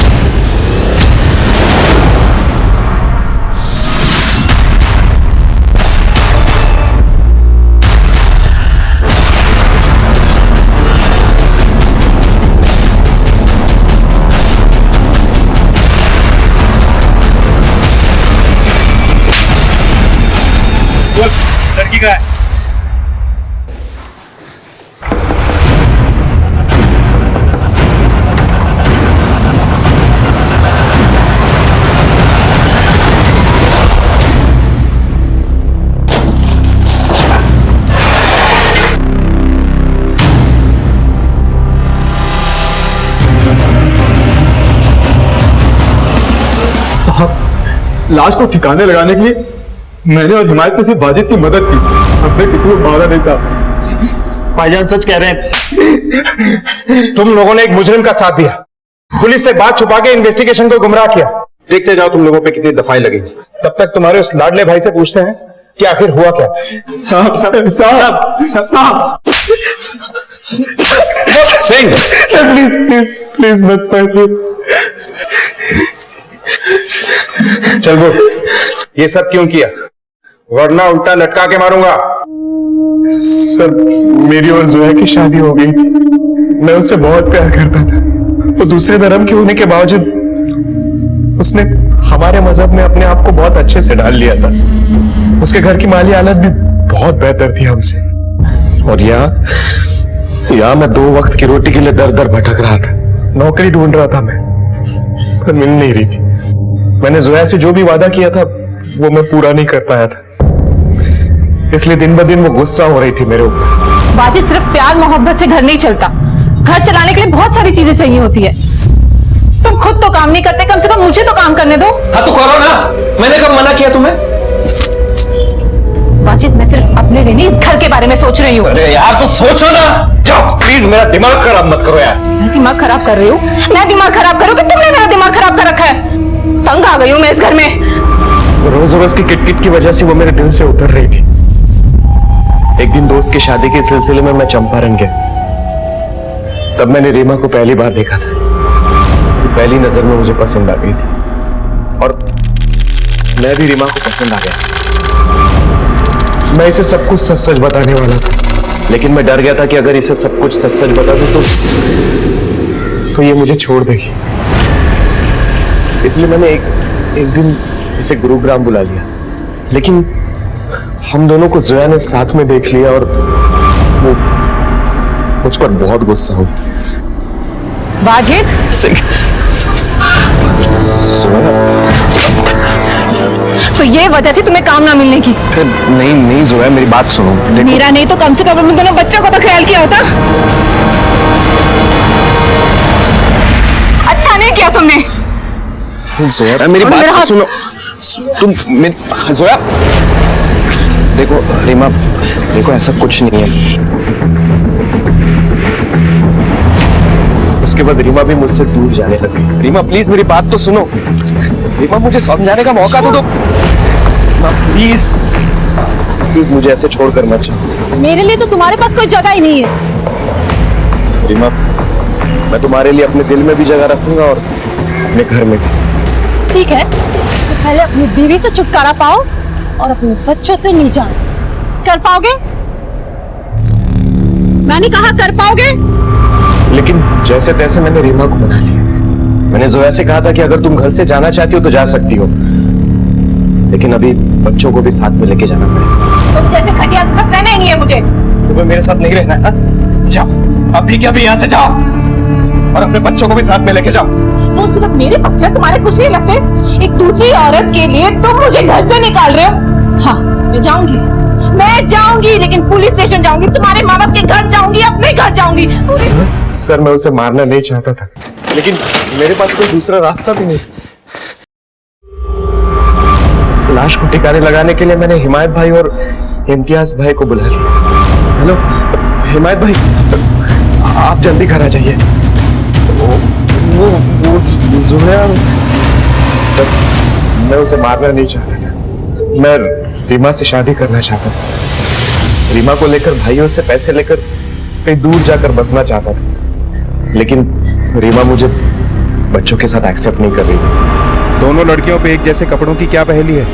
लड़की का है। साहब, लाश को ठिकाने लगाने के लिए मैंने और हिमायत ने सिर्फ वाजिद की मदद की, हमने किसी को मारा नहीं साहब। भाईजान सच कह रहे हैं, तुम लोगों ने एक मुजरिम का साथ दिया, पुलिस से बात छुपा के इन्वेस्टिगेशन को गुमराह किया। देखते जाओ तुम लोगों पे कितनी दफाई लगेगी। तब तक तुम्हारे उस लाडले भाई से पूछते हैं कि आखिर हुआ क्या। साहब साहब साहब साहब सिंह प्लीज प्लीज प्लीज मत पढ़िए। चल वो ये सब क्यों किया, वरना उल्टा लटका के मारूंगा। सर, मेरी और जोया की शादी हो गई थी। मैं उससे बहुत प्यार करता था। वो दूसरे धर्म के होने के बावजूद उसने हमारे मजहब में अपने आप को बहुत अच्छे से ढाल लिया था। उसके घर की माली हालत भी बहुत बेहतर थी हमसे। और यहाँ मैं 2 वक्त की रोटी के लिए दर दर भटक रहा था। नौकरी ढूंढ रहा था मैं, पर मिल नहीं रही थी। मैंने जोया से जो भी वादा किया था वो मैं पूरा नहीं कर पाया था, इसलिए दिन ब दिन वो गुस्सा हो रही थी मेरे ऊपर। वाजिद, सिर्फ प्यार मोहब्बत से घर नहीं चलता। घर चलाने के लिए बहुत सारी चीजें चाहिए होती है। तुम खुद तो काम नहीं करते, कम से कम मुझे तो काम करने दो। हाँ तो करो ना, मैंने कब मना किया तुम्हें? वाजिद, मैं सिर्फ अपने लिए नहीं इस घर के बारे में सोच रही हूँ। अरे यार तो सोचो ना, जाओ प्लीज, मेरा दिमाग खराब मत करो यार। मैं दिमाग खराब कर रही हूँ? मैं दिमाग खराब करूँ कि तुमने मेरा दिमाग खराब कर रखा है? तंग आ गई हूँ मैं इस घर में। रोज रोज की किटकिट की वजह से वो मेरे दिल से उतर रही थी। एक दिन दोस्त की शादी के सिलसिले में मैं चंपारण गया। तब मैंने रीमा को पहली बार देखा था। पहली नजर में मुझे पसंद आ गई थी और मैं भी रीमा को पसंद आ गया। मैं इसे सब कुछ सच सच बताने वाला था, लेकिन मैं डर गया था कि अगर इसे सब कुछ सच सच बता दूं तो ये मुझे छोड़ देगी। इसलिए मैंने एक दिन इसे गुरुग्राम बुला लिया, लेकिन हम दोनों को जोया ने साथ में देख लिया और वो मुझ पर बहुत गुस्सा हुई। वाजिद, तो ये वजह थी तुम्हें काम ना मिलने की? नहीं नहीं जोया, मेरी बात सुनो। मेरा नहीं तो कम से कम अपने दोनों बच्चों को तो ख्याल किया होता। अच्छा नहीं किया तुमने। जोया मेरी बात सुनो। तुम जोया देखो, रीमा देखो, ऐसा कुछ नहीं है। उसके बाद रीमा भी मुझसे दूर जाने लगी। रीमा प्लीज मेरी बात तो सुनो। रीमा मुझे समझाने का मौका तो दो। प्लीज प्लीज मुझे ऐसे छोड़कर मत जाओ। मेरे लिए तो तुम्हारे पास कोई जगह ही नहीं है। रीमा, मैं तुम्हारे लिए अपने दिल में भी जगह रखूंगा और अपने घर में भी। ठीक है, तो पहले अपनी बीवी से छुटकारा पाओ और अपने बच्चों से नहीं जाओ। कर पाओगे? मैंने कहा कर पाओगे? लेकिन जैसे तैसे मैंने रीमा को मना लिया। मैंने जोया से कहा था कि अगर तुम घर से जाना चाहती हो तो जा सकती हो, लेकिन अभी बच्चों को भी साथ में लेके जाना पड़ेगा। तुम जैसे घटिया के साथ रहना ही नहीं है मुझे। तुम्हें मेरे साथ नहीं रहना है ना? जाओ अभी के अभी यहाँ से जाओ और अपने बच्चों को भी साथ में लेके जाओ। वो सिर्फ मेरे बच्चे तुम्हारे कुछ नहीं लगते। एक दूसरी औरत के लिए तुम मुझे घर से निकाल रहे हो। हाँ, मैं जाऊंगी, लेकिन पुलिस स्टेशन जाऊंगी, तुम्हारे माँ बाप के घर जाऊंगी, अपने घर जाऊंगी। सर, मैं उसे मारना नहीं चाहता था। लेकिन मेरे पास कोई दूसरा रास्ता भी नहीं। लाश को ठिकाने लगाने के लिए मैंने हिमायत भाई और इम्तियाज भाई को बुला लिया। हेलो हिमायत भाई, आप जल्दी घर आ जाइए। वो जोया सर, मैं उसे मारना नहीं चाहता था। मैं रीमा से शादी करना चाहता था। रीमा को लेकर भाइयों से पैसे लेकर कहीं दूर जाकर बसना चाहता था, लेकिन रीमा मुझे बच्चों के साथ एक्सेप्ट नहीं कर रही थी। दोनों लड़कियों पे एक जैसे कपड़ों की क्या पहेली है?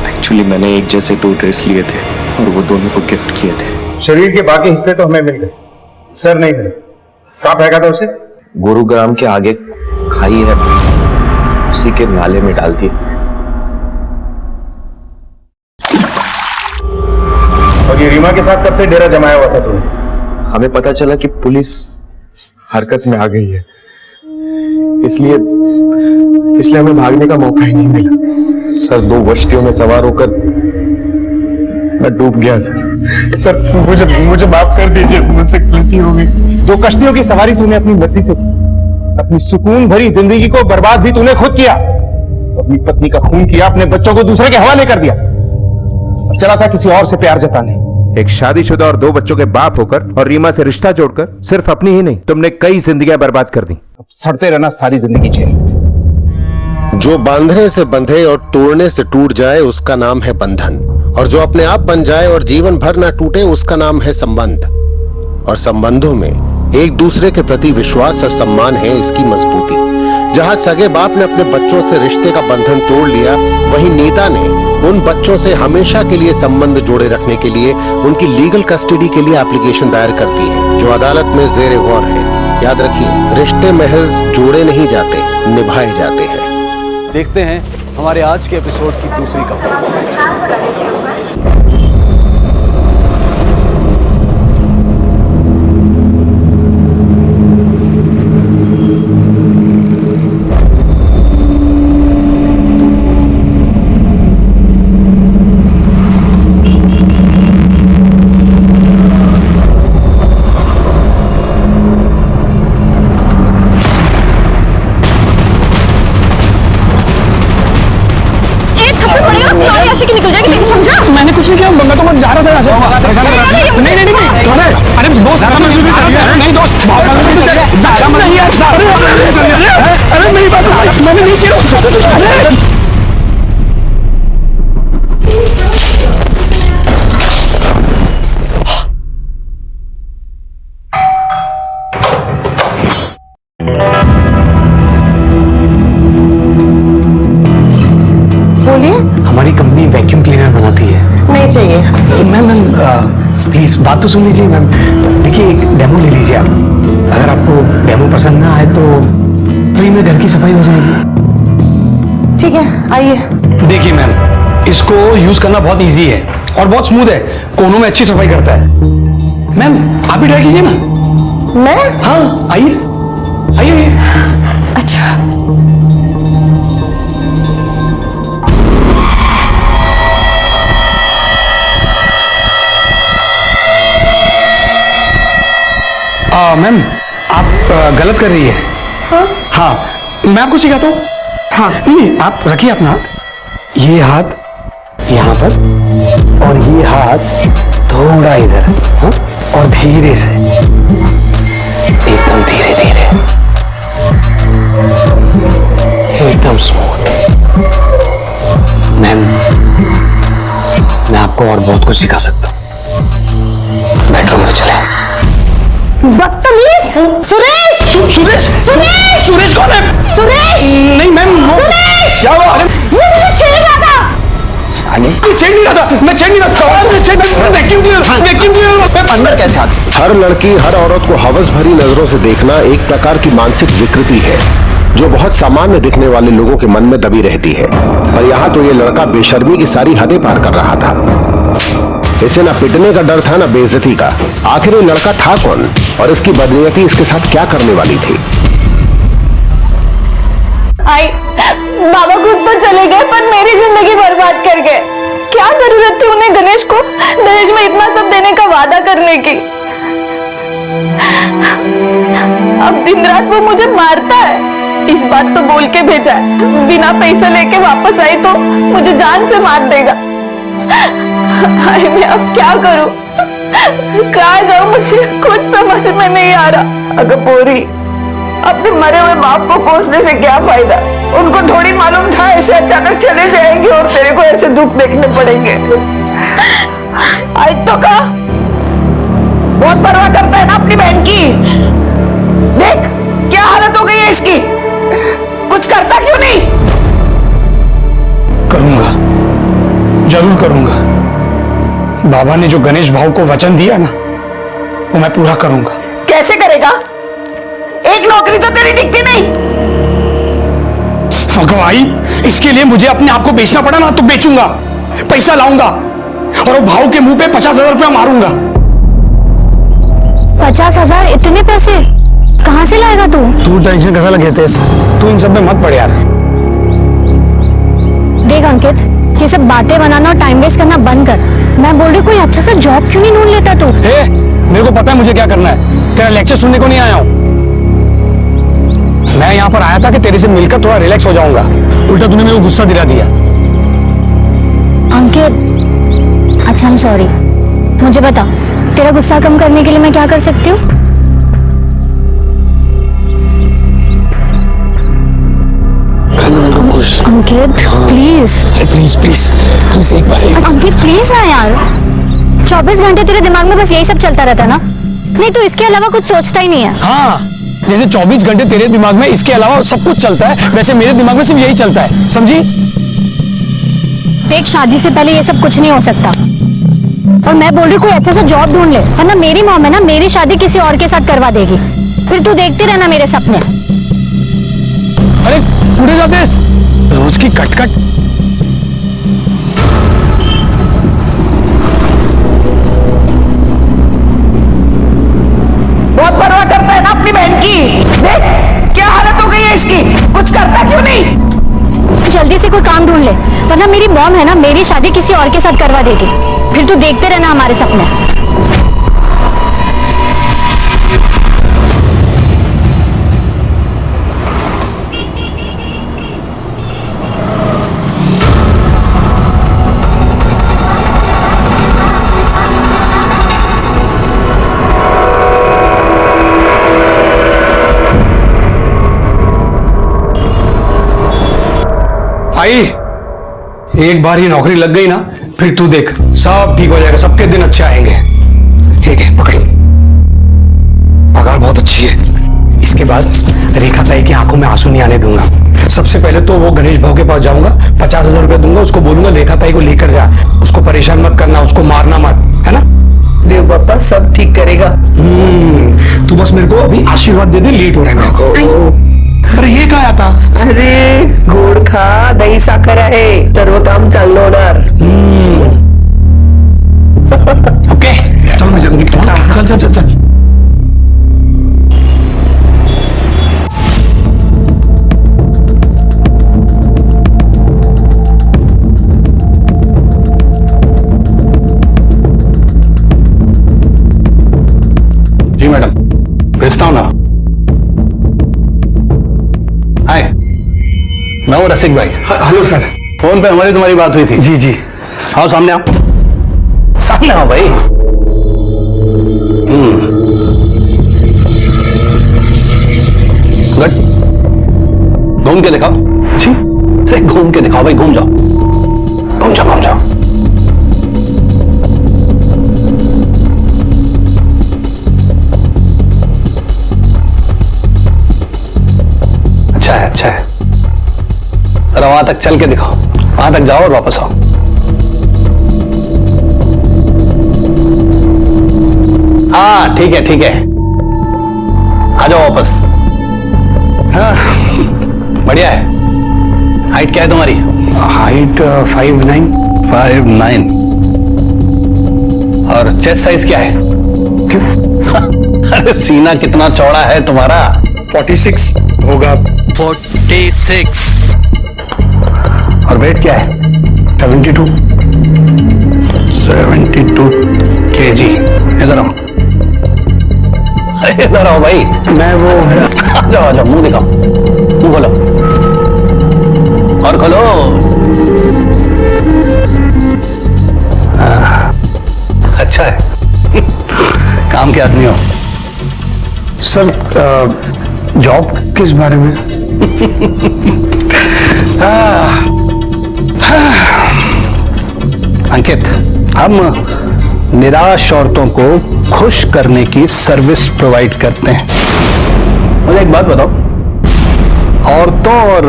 एक्चुअली मैंने एक जैसे 2 ड्रेस लिए थे और वो दोनों को गिफ्ट किए थे। शरीर के बाकी हिस्से तो हमें मिल गए, सर नहीं मिले। कहाँ फेंका था उसे? गुरुग्राम के आगे खाई है, उसी के नाले में डाल दी। और ये रीमा के साथ कब से डेरा जमाया हुआ था तुम्हें? हमें पता चला कि पुलिस हरकत में आ गई है, इसलिए हमें भागने का मौका ही नहीं मिला। सर 2 कश्तियों में सवार होकर मैं डूब गया सर मुझे माफ कर दीजिए, मुझसे गलती हो गई। 2 कश्तियों की सवारी तूने अपनी मर्जी से की, अपनी सुकून भरी जिंदगी को बर्बाद भी तूने खुद किया। अपनी पत्नी का खून किया, अपने बच्चों को दूसरे के हवाले कर दिया और चला था किसी और से प्यार जताने। एक शादीशुदा और 2 बच्चों के बाप होकर और रीमा से रिश्ता जोड़कर सिर्फ अपनी ही नहीं, तुमने कई जिंदगियां बर्बाद कर दी। अब सड़ते रहना सारी जिंदगी जेल। जो बांधने से बंधे और तोड़ने से टूट जाए उसका नाम है बंधन, और जो अपने आप बन जाए और जीवन भर ना टूटे उसका नाम है संबंध। और संबंधों में एक दूसरे के प्रति विश्वास और सम्मान है इसकी मजबूती। जहां सगे बाप ने अपने बच्चों से रिश्ते का बंधन तोड़ लिया, वहीं नीता ने उन बच्चों से हमेशा के लिए संबंध जोड़े रखने के लिए उनकी लीगल कस्टडी के लिए एप्लीकेशन दायर कर दी है, जो अदालत में जेर गौर है। याद रखिए, रिश्ते महज जोड़े नहीं जाते, निभाए जाते हैं। देखते हैं हमारे आज के एपिसोड की दूसरी कहानी। निकल जाएगी, लेकिन समझा? मैंने कुछ नहीं किया, मैं तो मत जा रहा था यहाँ से। नहीं, अरे दोस्त नहीं दोस्त, अरे मेरी बात मैंने नहीं किया। हमारी कंपनी वैक्यूम क्लीनर बनाती है। नहीं चाहिए। मैम प्लीज बात तो सुन लीजिए मैम। देखिए एक डेमो ले लीजिए आप, अगर आपको डेमो पसंद ना आए तो फ्री में घर की सफाई हो जाएगी। ठीक है, आइए। देखिए मैम, इसको यूज करना बहुत इजी है और बहुत स्मूथ है, कोनों में अच्छी सफाई करता है। मैम आप भी ट्राई कीजिए ना। मैं? हाँ आइए आइए। अच्छा मैम आप गलत कर रही है। हाँ? हाँ मैं आपको सिखाता हूँ। हाँ नहीं आप रखिए अपना हाथ, ये हाथ यहाँ पर और ये हाथ थोड़ा इधर। हाँ? और धीरे से, एकदम धीरे धीरे, एकदम स्मूथ। मैम मैं आपको और बहुत कुछ सिखा सकता हूँ, बेडरूम में चले। बदतमीज! सुरेश! सुरेश! सुरेश! सुरेश कौन है? सुरेश! नहीं मैम। सुरेश! क्या हुआ? अरे ये मुझे छेड़ रहा था। छेड़ नहीं रहा था, मैं छेड़ नहीं रहा था। वैक्यूम अंदर कैसे आ? हर लड़की हर औरत को हवस भरी नजरों से देखना एक प्रकार की मानसिक विकृति है, जो बहुत सामान्य दिखने वाले लोगों के मन में दबी रहती है। पर यहाँ तो ये लड़का बेशर्मी की सारी हदें पार कर रहा था। इसे ना पिटने का डर था ना बेइज्जती का। आखिर ये लड़का था कौन और इसकी बदनीयती इसके साथ क्या करने वाली थी? आई बाबा खुद तो चले गए पर मेरी जिंदगी बर्बाद कर गए। क्या जरूरत थी उन्हें गणेश को दहेज में इतना सब देने का वादा करने की? अब दिन रात वो मुझे मारता है। इस बात तो बोल के भेजा है, बिना पैसा लेके वापस आई तो मुझे जान से मार देगा। हाय मैं अब क्या करूं, कहाँ जाऊं, मुझे कुछ समझ में नहीं आ रहा। अगर पूरी अपने मरे हुए बाप को कोसने से क्या फायदा, उनको थोड़ी मालूम था ऐसे अचानक चले जाएंगे और तेरे को ऐसे दुख देखने पड़ेंगे। आज तो कहा बहुत परवाह करता है ना अपनी बहन की। देख क्या हालत हो गई है इसकी, कुछ करता क्यों नहीं? करूंगा, जरूर करूंगा। बाबा ने जो गणेश भाव को वचन दिया ना, वो मैं पूरा करूंगा। कैसे करेगा? एक नौकरी तो तेरी टिकती नहीं। भाई इसके लिए मुझे अपने आप को बेचना पड़ा ना तो बेचूंगा, पैसा लाऊंगा और वो भाव के मुंह पे 50,000 रुपया मारूंगा। 50,000? इतने पैसे कहाँ से लाएगा तू? तू टेंशन कैसा लगे थे, तू इन सब में मत पड़ यार। देख अंकित, ये सब बातें बनाना और टाइम वेस्ट करना बंद कर। मैं बोल रही कोई अच्छा सा जॉब क्यों नहीं ढूंढ लेता तू? मेरे को पता है मुझे क्या करना है, तेरा लेक्चर सुनने को नहीं आया हूँ। मैं यहाँ पर आया था कि तेरे से मिलकर थोड़ा रिलैक्स हो जाऊंगा, उल्टा तूने मेरे को गुस्सा दिला दिया। अंकित अच्छा I'm सॉरी, मुझे बता तेरा गुस्सा कम करने के लिए मैं क्या कर सकती हूँ? अंकित प्लीज प्लीज प्लीज प्लीज एक बार। अंकित प्लीज ना यार, 24 घंटे तेरे दिमाग में बस यही सब चलता रहता ना? नहीं तो इसके अलावा कुछ सोचता ही नहीं है? हाँ, जैसे 24 घंटे तेरे दिमाग में इसके अलावा सब कुछ चलता है, वैसे मेरे दिमाग में सिर्फ यही चलता है, समझी? देख शादी से पहले ये सब कुछ नहीं हो सकता, और मैं बोल रही कोई अच्छा सा जॉब ढूंढ ले, वरना मेरी मॉम है ना मेरी शादी किसी और के साथ करवा देगी, फिर तू देखते रहना मेरे सपने। अरे पूरे जाते रोज की कटकट। बहुत परवाह करता है ना अपनी बहन की। देख क्या हालत हो गई है इसकी, कुछ करता क्यों नहीं? जल्दी से कोई काम ढूंढ ले, वरना मेरी मॉम है ना मेरी शादी किसी और के साथ करवा देगी, फिर तू देखते रहना हमारे सपने। एक बार ही नौकरी लग गई ना, फिर तू देख सब ठीक हो जाएगा, सबके दिन अच्छे आएंगे। ठीक है पकड़, पगार बहुत अच्छी है। इसके बाद रेखा ताई की आंखों में आंसू नहीं आने दूंगा। सबसे पहले तो वो गणेश भाव के पास जाऊंगा, 50,000 रुपया दूंगा, उसको बोलूंगा रेखा ताई को लेकर जा, उसको परेशान मत करना, उसको मारना मत, है ना? देव बाबा सब ठीक करेगा। तू बस मेरे को अभी आशीर्वाद दे दे, लेट हो रहा है मेरे को। अरे हे काय आता? अरे गोड खा, दही साखर आहे, सर्व काम चाललं होणार। ओके चल मैं जल्दी चल चल चल चल। जी मैडम भेजता हूं ना। हाय मैं हूं रसिक भाई। Hello sir. फोन पे हमारी तुम्हारी बात हुई थी। जी जी। आओ सामने आओ, सामने आओ भाई। गुड, घूम के दिखाओ। जी अरे घूम के दिखाओ भाई, घूम जाओ घूम जाओ घूम जाओ। अच्छा है अच्छा है, जरा वहां तक चल के दिखाओ, वहां तक जाओ और वापस आओ। हाँ ठीक है ठीक है, आ जाओ वापस। हाँ बढ़िया है। हाइट क्या है तुम्हारी? हाइट 5'9". और चेस्ट साइज क्या है? अरे सीना कितना चौड़ा है तुम्हारा? 46 होगा। 46। और वेट क्या है? 72 kg। इधर आओ। अरे इधर आओ भाई। मैं वो जाओ जाओ, मुंह दिखाओ, मुंह खोलो और खोलो। अच्छा है, काम के आदमी हो। सर जॉब किस बारे में? अंकित, हम निराश औरतों को खुश करने की सर्विस प्रोवाइड करते हैं। मुझे एक बात बताओ, औरतों और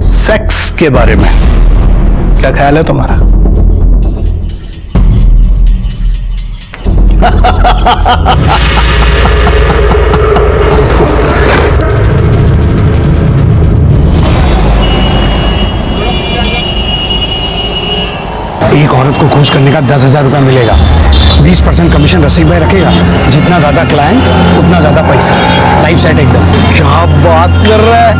सेक्स के बारे में क्या ख्याल है तुम्हारा? एक औरत को खुश करने का 10,000 रुपया मिलेगा। 20% कमीशन रसीद भाई रखेगा। जितना ज्यादा क्लाइंट उतना ज्यादा पैसा। लाइफ सेट एकदम। क्या बात कर रहा है?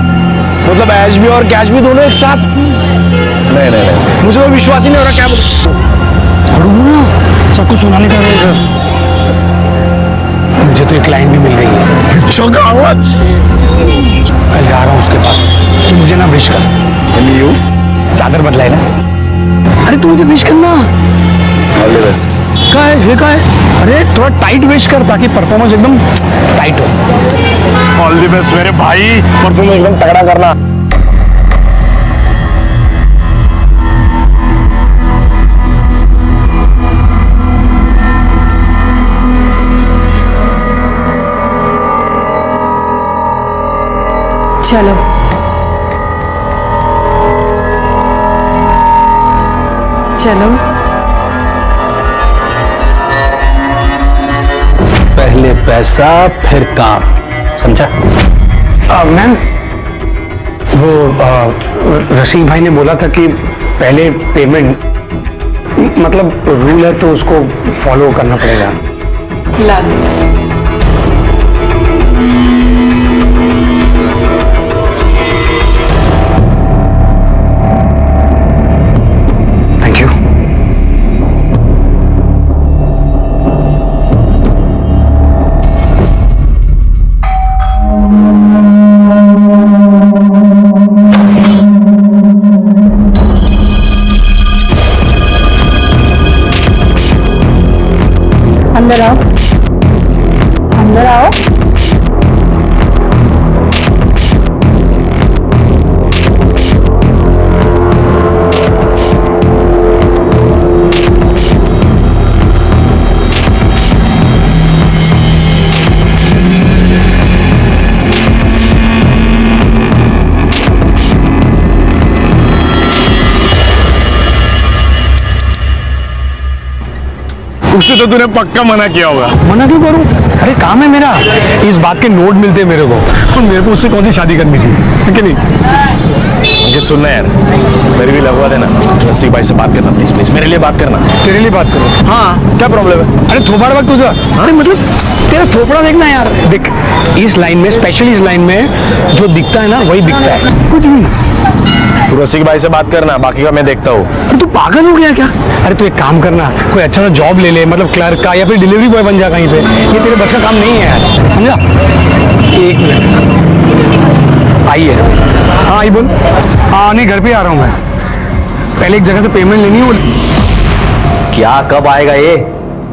मतलब ऐश भी और कैश भी दोनों एक साथ? नहीं नहीं नहीं, मुझे तो विश्वास ही नहीं हो रहा। क्या ना सब कुछ सुनाने का मुझे तो एक क्लाइंट भी मिल गई है। कल जा रहा हूँ उसके पास, तो मुझे ना विश कर। चादर बदला है ना? अरे तू मुझे विश करना। All the best. क्या है ये? क्या है? अरे थोड़ा टाइट विश कर ताकि परफॉर्मेंस एकदम टाइट हो। ऑल द बेस्ट मेरे भाई, परफॉर्मेंस एकदम तगड़ा करना। चलो चलो, पहले पैसा फिर काम, समझा? मैम वो रसीम भाई ने बोला था कि पहले पेमेंट, मतलब रूल है तो उसको फॉलो करना पड़ेगा। ला थैंक यू। अंदर आओ, अंदर आओ। उससे तो तूने पक्का मना किया होगा। मना क्यों करूं? अरे काम है मेरा। इस बात के नोट मिलते हैं मेरे को, और मेरे को उससे कौन सी शादी करनी थी, है कि नहीं? अंकित सुनना यार, मेरी भी लगवा देना। रसिक भाई से बात करना प्लीज प्लीज, मेरे लिए बात करना। तेरे लिए बात करो? हाँ, क्या प्रॉब्लम है? अरे थोपड़ा वक्त तुझा। अरे मतलब तेरा थोपड़ा देखना यार। देख इस लाइन में, स्पेशली इस लाइन में जो दिखता है ना वही दिखता है, कुछ भी। तू रसिक भाई से बात करना, बाकी का मैं देखता हूँ। अरे तू पागल हो गया क्या? अरे तू एक काम करना, कोई अच्छा सा जॉब ले ले, मतलब क्लर्क का या फिर डिलीवरी बॉय बन जा कहीं पे। ये तेरे बस का काम नहीं है यार, समझा? एक मिनट, आइए। हाँ आई बोल। हाँ नहीं, घर पे आ रहा हूँ मैं। पहले एक जगह से पेमेंट लेनी है। क्या कब आएगा ये?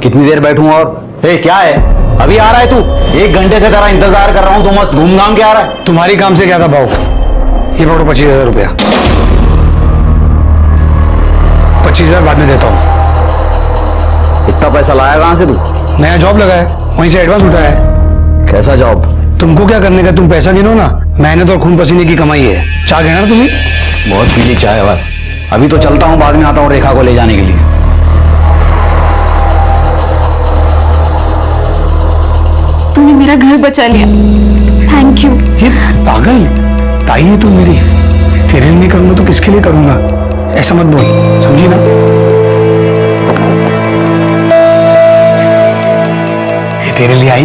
कितनी देर बैठूं? और क्या है, अभी आ रहा है तू? 1 घंटे से तेरा इंतजार कर रहा हूं, तू मस्त घूम घाम के आ रहा है। तुम्हारी काम से क्या था भाव? ये पकड़ो 25,000 रुपया। 25,000 बाद में देता हूँ। इतना पैसा लाया कहां से तू? नया जॉब लगा है, वहीं से एडवांस उठाया है। कैसा जॉब? तुमको क्या करने का? तुम पैसा गिनो ना, मेहनत और खून पसीने की कमाई है। चाय देना तुम्हें? बहुत पीली चाय है। अभी तो चलता हूँ, बाद में आता हूँ रेखा को ले जाने के लिए। तूने मेरा घर बचा लिया, थैंक यू। ये पागल ताई है तू मेरी, तेरे लिए नहीं करूंगा तो किसके लिए करूंगा? ऐसा मत बोल, समझी ना? ये तेरे लिए आई,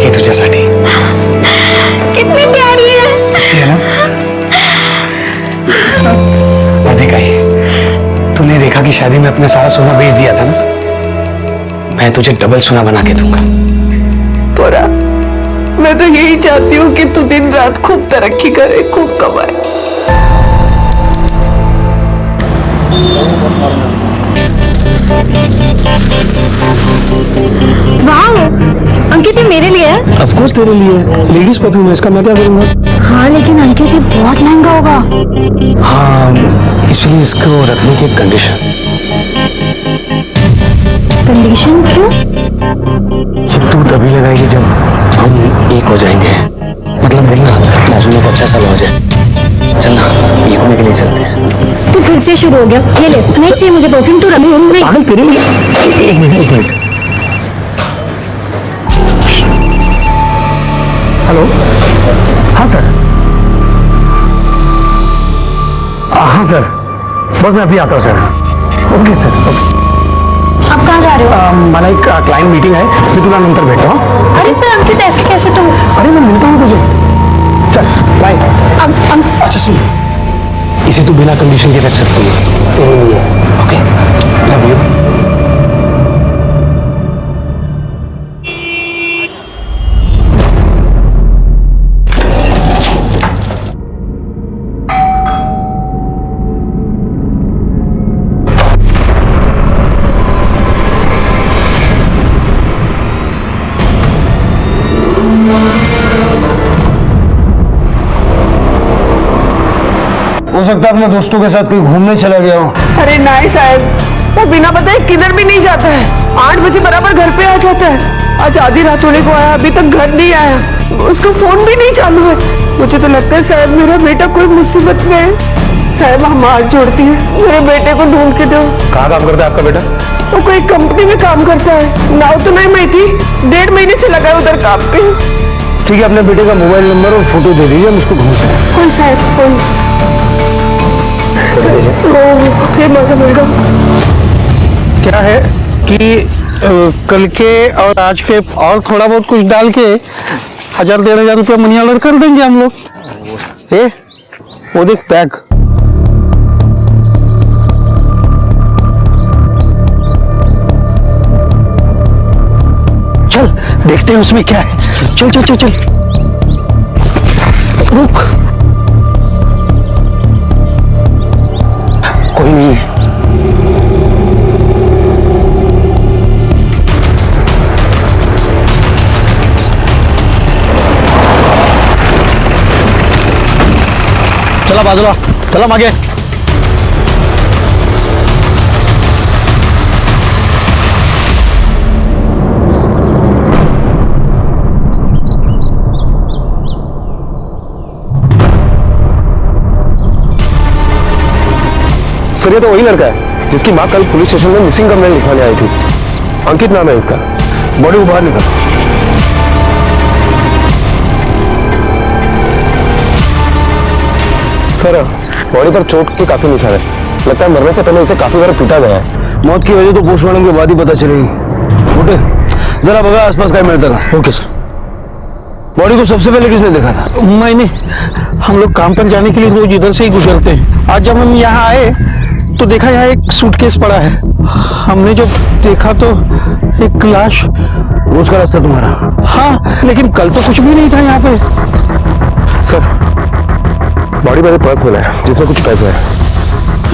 ये तुझ्यासाठी। कितनी प्यारी है ना? और देखा है, तूने रेखा की शादी में अपना सारा सोना बेच दिया था ना, मैं तुझे डबल सोना बना के दूंगा। हो रहा। मैं तो यही चाहती हूँ कि तू दिन रात खूब तरक्की करे, खूब कमाए। वाह अंकित, ये मेरे लिए है। ऑफ कोर्स तेरे लिए है, लेडीज परफ्यूम है इसका, मैं क्या करूंगा। हाँ लेकिन अंकित ये बहुत महंगा होगा। हाँ इसलिए इसको रखने की कंडीशन। कंडीशन क्यों? ये तू तभी लगाएगी जब हम एक हो जाएंगे। मतलब देखना बाजू में एक अच्छा सा लॉज है, चलना एक होने के लिए चलते हैं। तू फिर से शुरू हो गया। ये ले, नहीं चाहिए मुझे परफ्यूम, तू रख। पागल तेरे लिए। एक मिनट। हेलो, हाँ सर। हाँ सर, बस मैं अभी आता हूँ सर। Okay sir. आप कहाँ जा रहे हो? मला एक क्लाइंट मीटिंग है, मैं तुला नंतर भेटतो। अरे पर अंकित ऐसे कैसे तुम? अरे मैं मिलता हूँ तुझे, चल बाय। अच्छा सुन, इसे तू बिना कंडीशन के रख सकती है। Okay, love you. हो सकता है अपने दोस्तों के साथ कहीं घूमने चला गया हो। अरे नहीं साहब, वो बिना बताए किधर भी नहीं जाता है। 8 बजे बराबर घर पे आ जाता है। आज आधी रात होने को आया, अभी तक घर नहीं आया। उसका फोन भी नहीं चालू है। मुझे तो लगता है साहब मेरा बेटा कोई मुसीबत में है। साहब हम हाथ जोड़ती है, मेरे बेटे को ढूंढ के दो। कहाँ काम करता है आपका बेटा? वो कोई कंपनी में काम करता है। नाव तो नहीं मैं थी, 1.5 महीने से लगा है उधर काम पे। ठीक है, अपने बेटे का मोबाइल नंबर और फोटो दे दीजिए, हम उसको ढूंढते हैं। कोई साहब कोई। ये मजा मिल क्या है कि कल के और आज के और थोड़ा बहुत कुछ डाल के 1000-1500 रुपया मनी ऑर्डर कर देंगे हम लोग। वो देख बैग। चल देखते हैं उसमें क्या है। चल चल चल चल, रुक, कोई नहीं है। चला बाजूला, चला मागे। सर ये तो वही लड़का है जिसकी माँ कल पुलिस स्टेशन में मिसिंग कंप्लेंट लिखवाने आई थी। अंकित नाम है इसका। बॉडी को बाहर निकाल। सर बॉडी पर चोट के काफी निशान है। लगता है मरने से पहले इसे काफी बार पीटा गया है। मौत की वजह तो पोस्टमार्टम के बाद ही पता चलेगी। उठे, जरा बगा आसपास का मिलता था। Okay sir. बॉडी को सबसे पहले किसने देखा था? मैंने। हम लोग काम पर जाने के लिए रोज इधर से ही गुजरते हैं। आज जब हम यहाँ आए तो देखा यहाँ एक सूटकेस पड़ा है। हमने जब देखा तो एक लाश। रोज का रास्ता तुम्हारा? हाँ, लेकिन कल तो कुछ भी नहीं था यहाँ पे। सर बॉडी मेरे पर्स मिला है जिसमें कुछ पैसे है।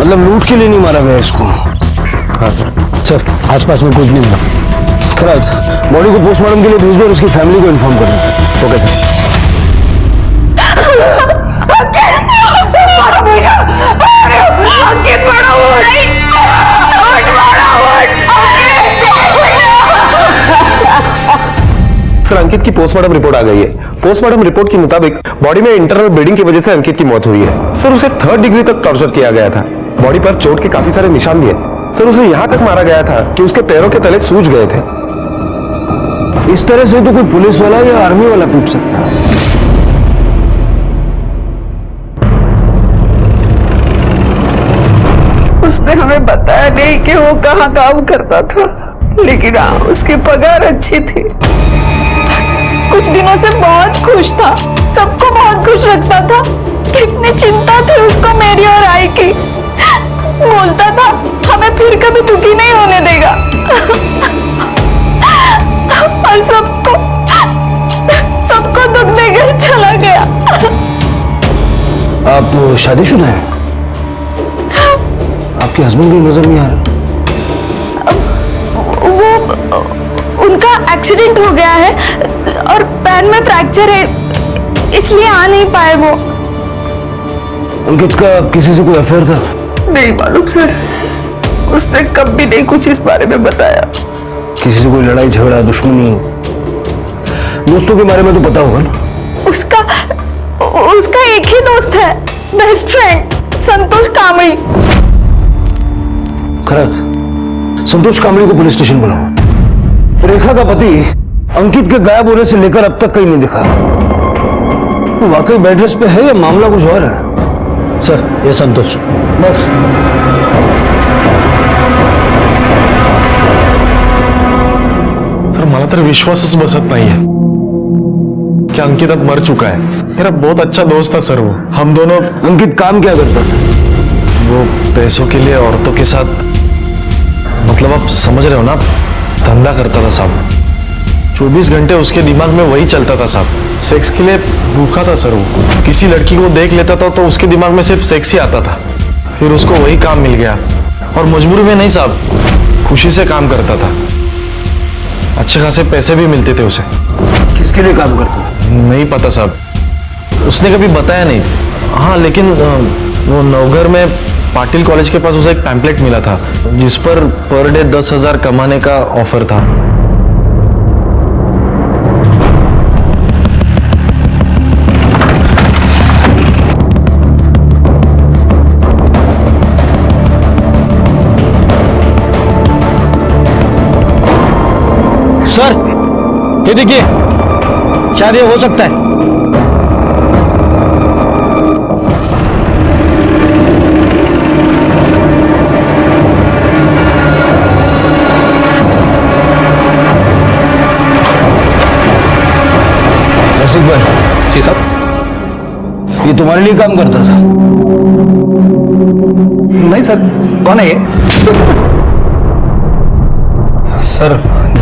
मतलब लूट के लिए नहीं मारा गया इसको? हाँ सर। सर आसपास में कुछ नहीं मिला। खैर बॉडी को पोस्टमार्टम के लिए भेज दो और उसकी फैमिली को इन्फॉर्म कर दो। Okay sir. सर अंकित की पोस्टमार्टम रिपोर्ट आ गई है। पोस्टमार्टम रिपोर्ट के मुताबिक बॉडी में इंटरनल ब्लीडिंग की वजह से अंकित की मौत हुई है। सर उसे 3rd डिग्री तक टॉर्चर किया गया था। बॉडी पर चोट के काफी सारे निशान भी है। सर उसे यहां तक मारा गया था कि उसके पैरों के तले सूज गए थे। इस तरह से तो कोई पुलिस वाला या आर्मी वाला पूछ सकता है। उसने हमें बताया नहीं कि वो कहाँ काम करता था, लेकिन हाँ उसकी पगार अच्छी थी। कुछ दिनों से बहुत खुश था, सबको बहुत खुश रखता था। कितनी चिंता थी उसको मेरी और आई की। बोलता था हमें फिर कभी दुखी नहीं होने देगा। और सबको आप शादीशुदा हैं? आपके हस्बैंड भी नजर नहीं आ रहा। वो उनका एक्सीडेंट हो गया है और पैर में फ्रैक्चर है, इसलिए आ नहीं पाए वो। अंकित का किसी से कोई अफेयर था? नहीं मालूम सर, उसने कभी नहीं कुछ इस बारे में बताया। किसी से कोई लड़ाई झगड़ा दुश्मनी? दोस्तों के बारे में तो पता होगा ना? उसका एक ही दोस्त है, बेस्ट फ्रेंड, संतोष कामड़ी। खरत, संतोष कामड़ी को पुलिस स्टेशन बुलाओ। रेखा का पति अंकित के गायब होने से लेकर अब तक कहीं नहीं दिखा। वाकई बेड रेस्ट पे है या मामला कुछ और है? सर, ये संतोष बस। सर मला तर विश्वासच बसत नाहीये कि अंकित अब मर चुका है। मेरा बहुत अच्छा दोस्त था सर वो, हम दोनों। अंकित काम क्या करता था? वो पैसों के लिए औरतों के साथ, मतलब आप समझ रहे हो ना, धंधा करता था साहब। 24 घंटे उसके दिमाग में वही चलता था साहब। सेक्स के लिए भूखा था सर वो। किसी लड़की को देख लेता था तो उसके दिमाग में सिर्फ सेक्स ही आता था। फिर उसको वही काम मिल गया और मजबूरी में नहीं साहब, खुशी से काम करता था। अच्छे खासे पैसे भी मिलते थे उसे। किसके लिए काम करता? नहीं पता साहब, उसने कभी बताया नहीं। हाँ, लेकिन वो नवघर में पाटिल कॉलेज के पास उसे एक पैम्पलेट मिला था जिस पर डे 10,000 कमाने का ऑफर था। सर, ये देखिए, शायद ये हो सकता है। रसिक भाई। जी साहब। ये तुम्हारे लिए काम करता था? नहीं सर, कौन है ये? सर,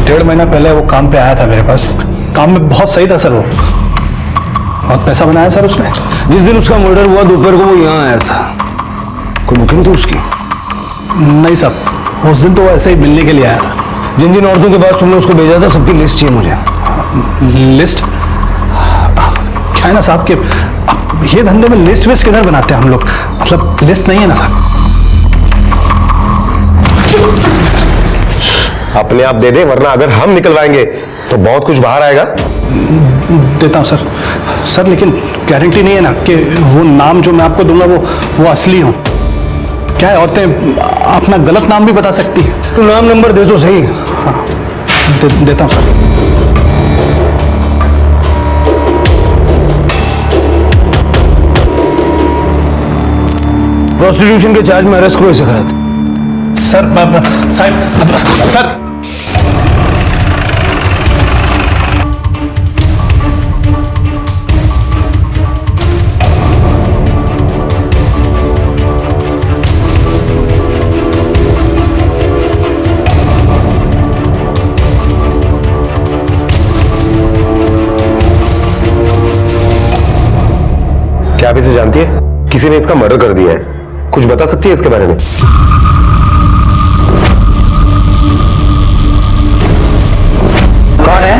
1.5 महीना पहले वो काम पे आया था मेरे पास। काम में बहुत सही था सर वो, बहुत पैसा बनाया सर उसने। जिस दिन उसका मर्डर हुआ दोपहर को वो यहाँ आया था। कोई बुकिंग थी उसकी? नहीं साहब, उस दिन तो वो ऐसे ही मिलने के लिए आया था। जिन जिन औरतों के पास तुमने उसको भेजा था सबकी लिस्ट चाहिए मुझे। लिस्ट? क्या है ना साहब कि ये धंधे में लिस्ट विस्ट किधर बनाते हैं हम लोग, मतलब लिस्ट नहीं है ना साहब। अपने आप दे दे, वरना अगर हम निकलवाएंगे तो बहुत कुछ बाहर आएगा। देता हूँ सर। सर लेकिन गारंटी नहीं है ना कि वो नाम जो मैं आपको दूंगा वो असली हो। क्या है, औरतें अपना गलत नाम भी बता सकती है। तो नाम नंबर दे तो सही। हाँ, देता हूँ सर। प्रोस्टिट्यूशन के चार्ज में अरेस्ट करो इसे। खराब सर, साहब, सर। क्या आप इसे जानती है? किसी ने इसका मर्डर कर दिया है। कुछ बता सकती है इसके बारे में? कौन है?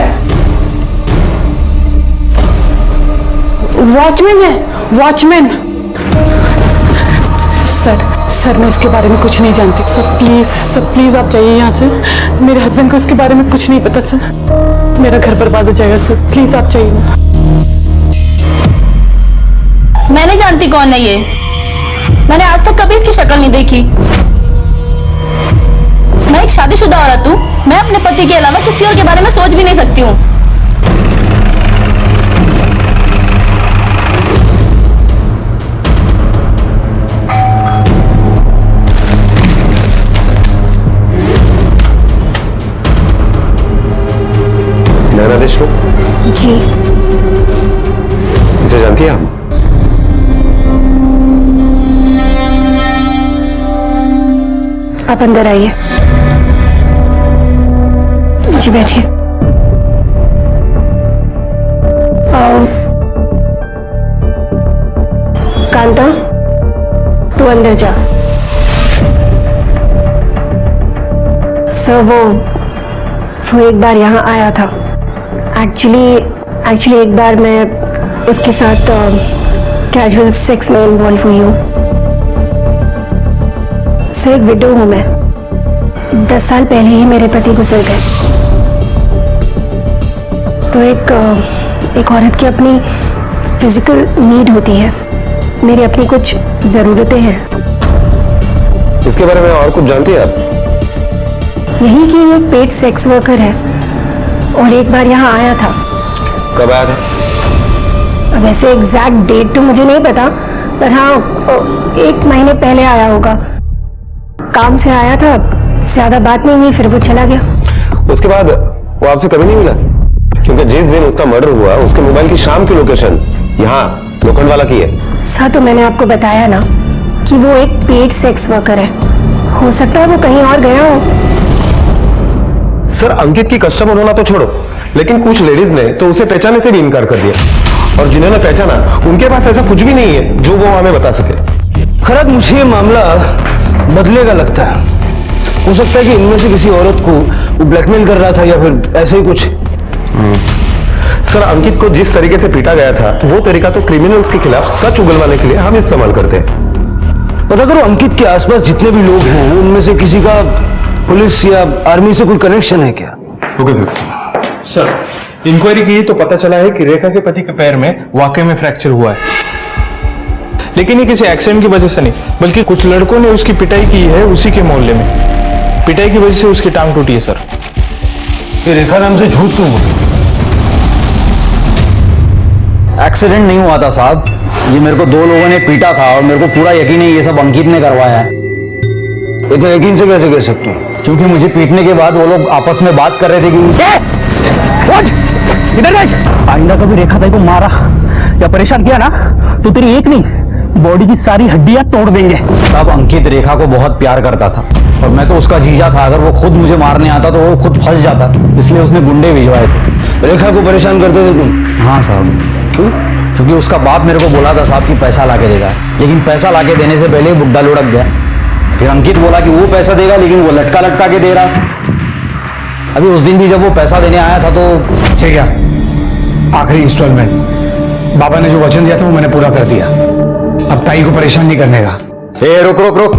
वॉचमैन है, वॉचमैन। सर मैं इसके बारे में कुछ नहीं जानती। सर प्लीज आप जाइए यहाँ से। मेरे हस्बैंड को इसके बारे में कुछ नहीं पता सर। मेरा घर बर्बाद हो जाएगा सर, प्लीज आप जाइए। मैं नहीं जानती कौन है ये। मैंने आज तक कभी इसकी शक्ल नहीं देखी। मैं एक शादीशुदा औरत हूँ। मैं अपने पति के अलावा किसी और के बारे में सोच भी नहीं सकती हूँ। नैना देशमुख? जी। इसे जानती है आप? आप अंदर आइए। जी बैठिए। अंदर जा। सर वो एक बार यहाँ आया था। एक्चुअली एक बार मैं उसके साथ कैजुअल सेक्स में इन्वॉल्व हुई हूँ। सर एक विडो हूँ मैं। 10 साल पहले ही मेरे पति गुजर गए। तो एक औरत की अपनी फिजिकल नीड होती है, मेरी अपनी कुछ जरूरतें हैं। इसके बारे में और कुछ जानती है आप? यही कि एक पेड सेक्स वर्कर है और एक बार यहाँ आया था। कब आया था? अब ऐसे एग्जैक्ट डेट तो मुझे नहीं पता, पर हाँ 1 महीने पहले आया होगा। काम से आया था, ज्यादा बात नहीं हुई, फिर वो चला गया। उसके बाद वो आपसे कभी नहीं मिला? क्योंकि जिस दिन उसका मर्डर हुआ उसके मोबाइल की शाम की लोकेशन यहाँ लोखंडवाला की है। सर तो मैंने आपको बताया ना कि वो एक पेड सेक्स वर्कर है, हो सकता है वो कहीं और गया हो। सर अंकित की कस्टमर होना तो छोड़ो, लेकिन कुछ लेडीज ने तो उसे पहचानने से भी इनकार कर दिया, और जिन्होंने पहचाना उनके पास ऐसा कुछ भी नहीं है जो वो हमें बता सके। खैर मुझे ये मामला बदलेगा लगता है। हो सकता है कि इनमें से किसी औरत को वो ब्लैकमेल कर रहा था या फिर ऐसे ही कुछ। सर अंकित को जिस तरीके से पीटा गया था वो तरीका तो क्रिमिनल्स के खिलाफ सच उगलवाने के लिए हम इस्तेमाल करते हैं। पता करो अंकित के आसपास जितने भी लोग हैं उनमें से किसी का पुलिस या आर्मी से कोई कनेक्शन है क्या? Okay sir. सर इंक्वायरी की तो पता चला है कि रेखा के पति के पैर में वाकई में फ्रैक्चर हुआ है, लेकिन ये किसी एक्सीडेंट की वजह से नहीं, बल्कि कुछ लड़कों ने उसकी पिटाई की है उसी के मोहल्ले में। पिटाई की वजह से उसकी टांग टूटी है सर। ये रेखा नाम से झूठ क्यों? एक्सीडेंट नहीं हुआ था साहब, ये मेरे को 2 लोगों ने पीटा था और मेरे को पूरा यकीन है ये सब अंकित ने करवाया है। ये तो यकीन से कैसे कह सकते हो? क्योंकि मुझे पीटने के बाद वो लोग आपस में बात कर रहे थे कि इधर देख, आइंदा कभी रेखा ताई को मारा या परेशान किया ना तो तेरी एक नहीं बॉडी की सारी हड्डियां तोड़ देंगे। साहब अंकित रेखा को बहुत प्यार करता था और मैं तो उसका जीजा था। अगर वो खुद मुझे मारने आता तो वो खुद फंस जाता, इसलिए उसने गुंडे भिजवाए थे। रेखा को परेशान करते थे तुम? हाँ साहब। क्यों? क्योंकि उसका बाप मेरे को बोला था साहब कि पैसा लाके देगा, लेकिन पैसा लाके देने से पहले बुड्ढा लुढ़क गया। फिर अंकित बोला कि वो पैसा देगा, लेकिन वो लटका लटका के दे रहा था। अभी उस दिन भी जब वो पैसा देने आया था तो ये क्या आखिरी इंस्टॉलमेंट, बाबा ने जो वचन दिया था वो मैंने पूरा कर दिया। अब ताई को परेशान नहीं करने का। रुक रुक रुक,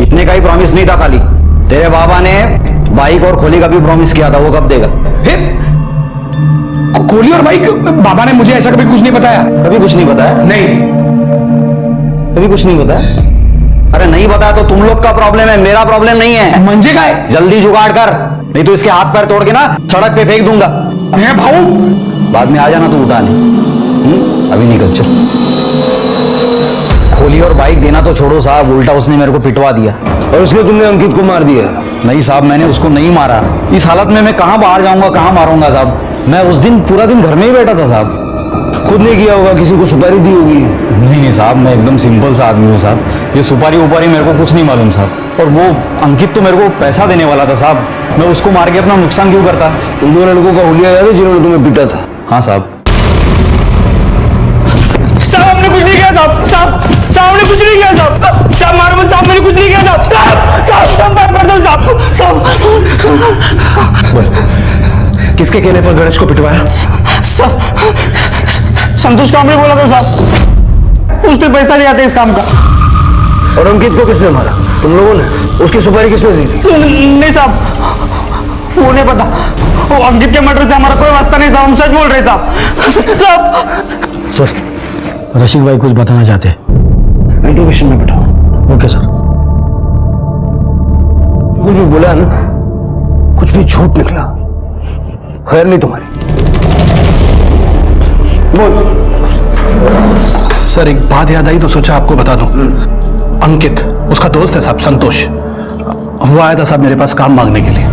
इतने का ही प्रॉमिस नहीं था खाली, तेरे बाबा ने बाइक और खोली का भी प्रॉमिस किया था, वो कब देगा? खोली और बाइक? बाबा ने मुझे ऐसा कभी कुछ नहीं बताया। कभी कुछ नहीं बताया? नहीं, कभी कुछ नहीं बताया। अरे नहीं बताया तो तुम लोग का प्रॉब्लम है, मेरा प्रॉब्लम नहीं है। मंजे का है? जल्दी जुगाड़ कर, नहीं तो इसके हाथ पैर तोड़ के ना सड़क पे फेंक दूंगा। भाऊ बाद में आ जाना तू उठाने। अभी निकल चल। खोली और बाइक देना तो छोड़ो साहब, उल्टा उसने मेरे को पिटवा दिया। और इसलिए तुमने अंकित को मार दिया? नहीं साहब, मैंने उसको नहीं मारा। इस हालत में मैं कहां बाहर जाऊंगा, कहां मारूंगा साहब? मैं उस दिन पूरा दिन घर में ही बैठा था साहब। खुद नहीं किया होगा, किसी को सुपारी दी होगी? नहीं साहब, मैं एकदम सिंपल सा आदमी हूँ साहब। ये सुपारी उपारी मेरे को कुछ नहीं मालूम साहब। और वो अंकित तो मेरे को पैसा देने वाला था साहब, मैं उसको मार के अपना नुकसान क्यों करता? उन 2 लड़कों का हुलिया याद है जिन्होंने तुम्हें पीटा था? हाँ साहब। साहब हमने कुछ नहीं किया साहब। साहब हमने कुछ नहीं किया साहब। साहब मारो मत साहब, मैंने कुछ नहीं किया साहब। साहब बात कर दो साहब। किसके कहने पर गणेश को पिटवाया? संतोष का हमने बोला था साहब, उसने पैसा दिया था इस काम का। और अंकित को किसने मारा? तुम लोगों ने? उसकी सुपारी किसने दी थी? नहीं साहब, वो नहीं पता। वो अंकित के मर्डर से हमारा कोई वास्ता नहीं साहब, हम सच बोल रहे साहब। सर रशीद भाई कुछ बताना चाहते हैं। इंट्रोगेशन में बैठाओ। Okay sir. कुछ भी बोला ना, कुछ भी झूठ निकला, खैर नहीं तुम्हारी। बोल। सर एक बात याद आई तो सोचा आपको बता दूं। अंकित उसका दोस्त है साहब, संतोष, वो आया था साहब मेरे पास काम मांगने के लिए।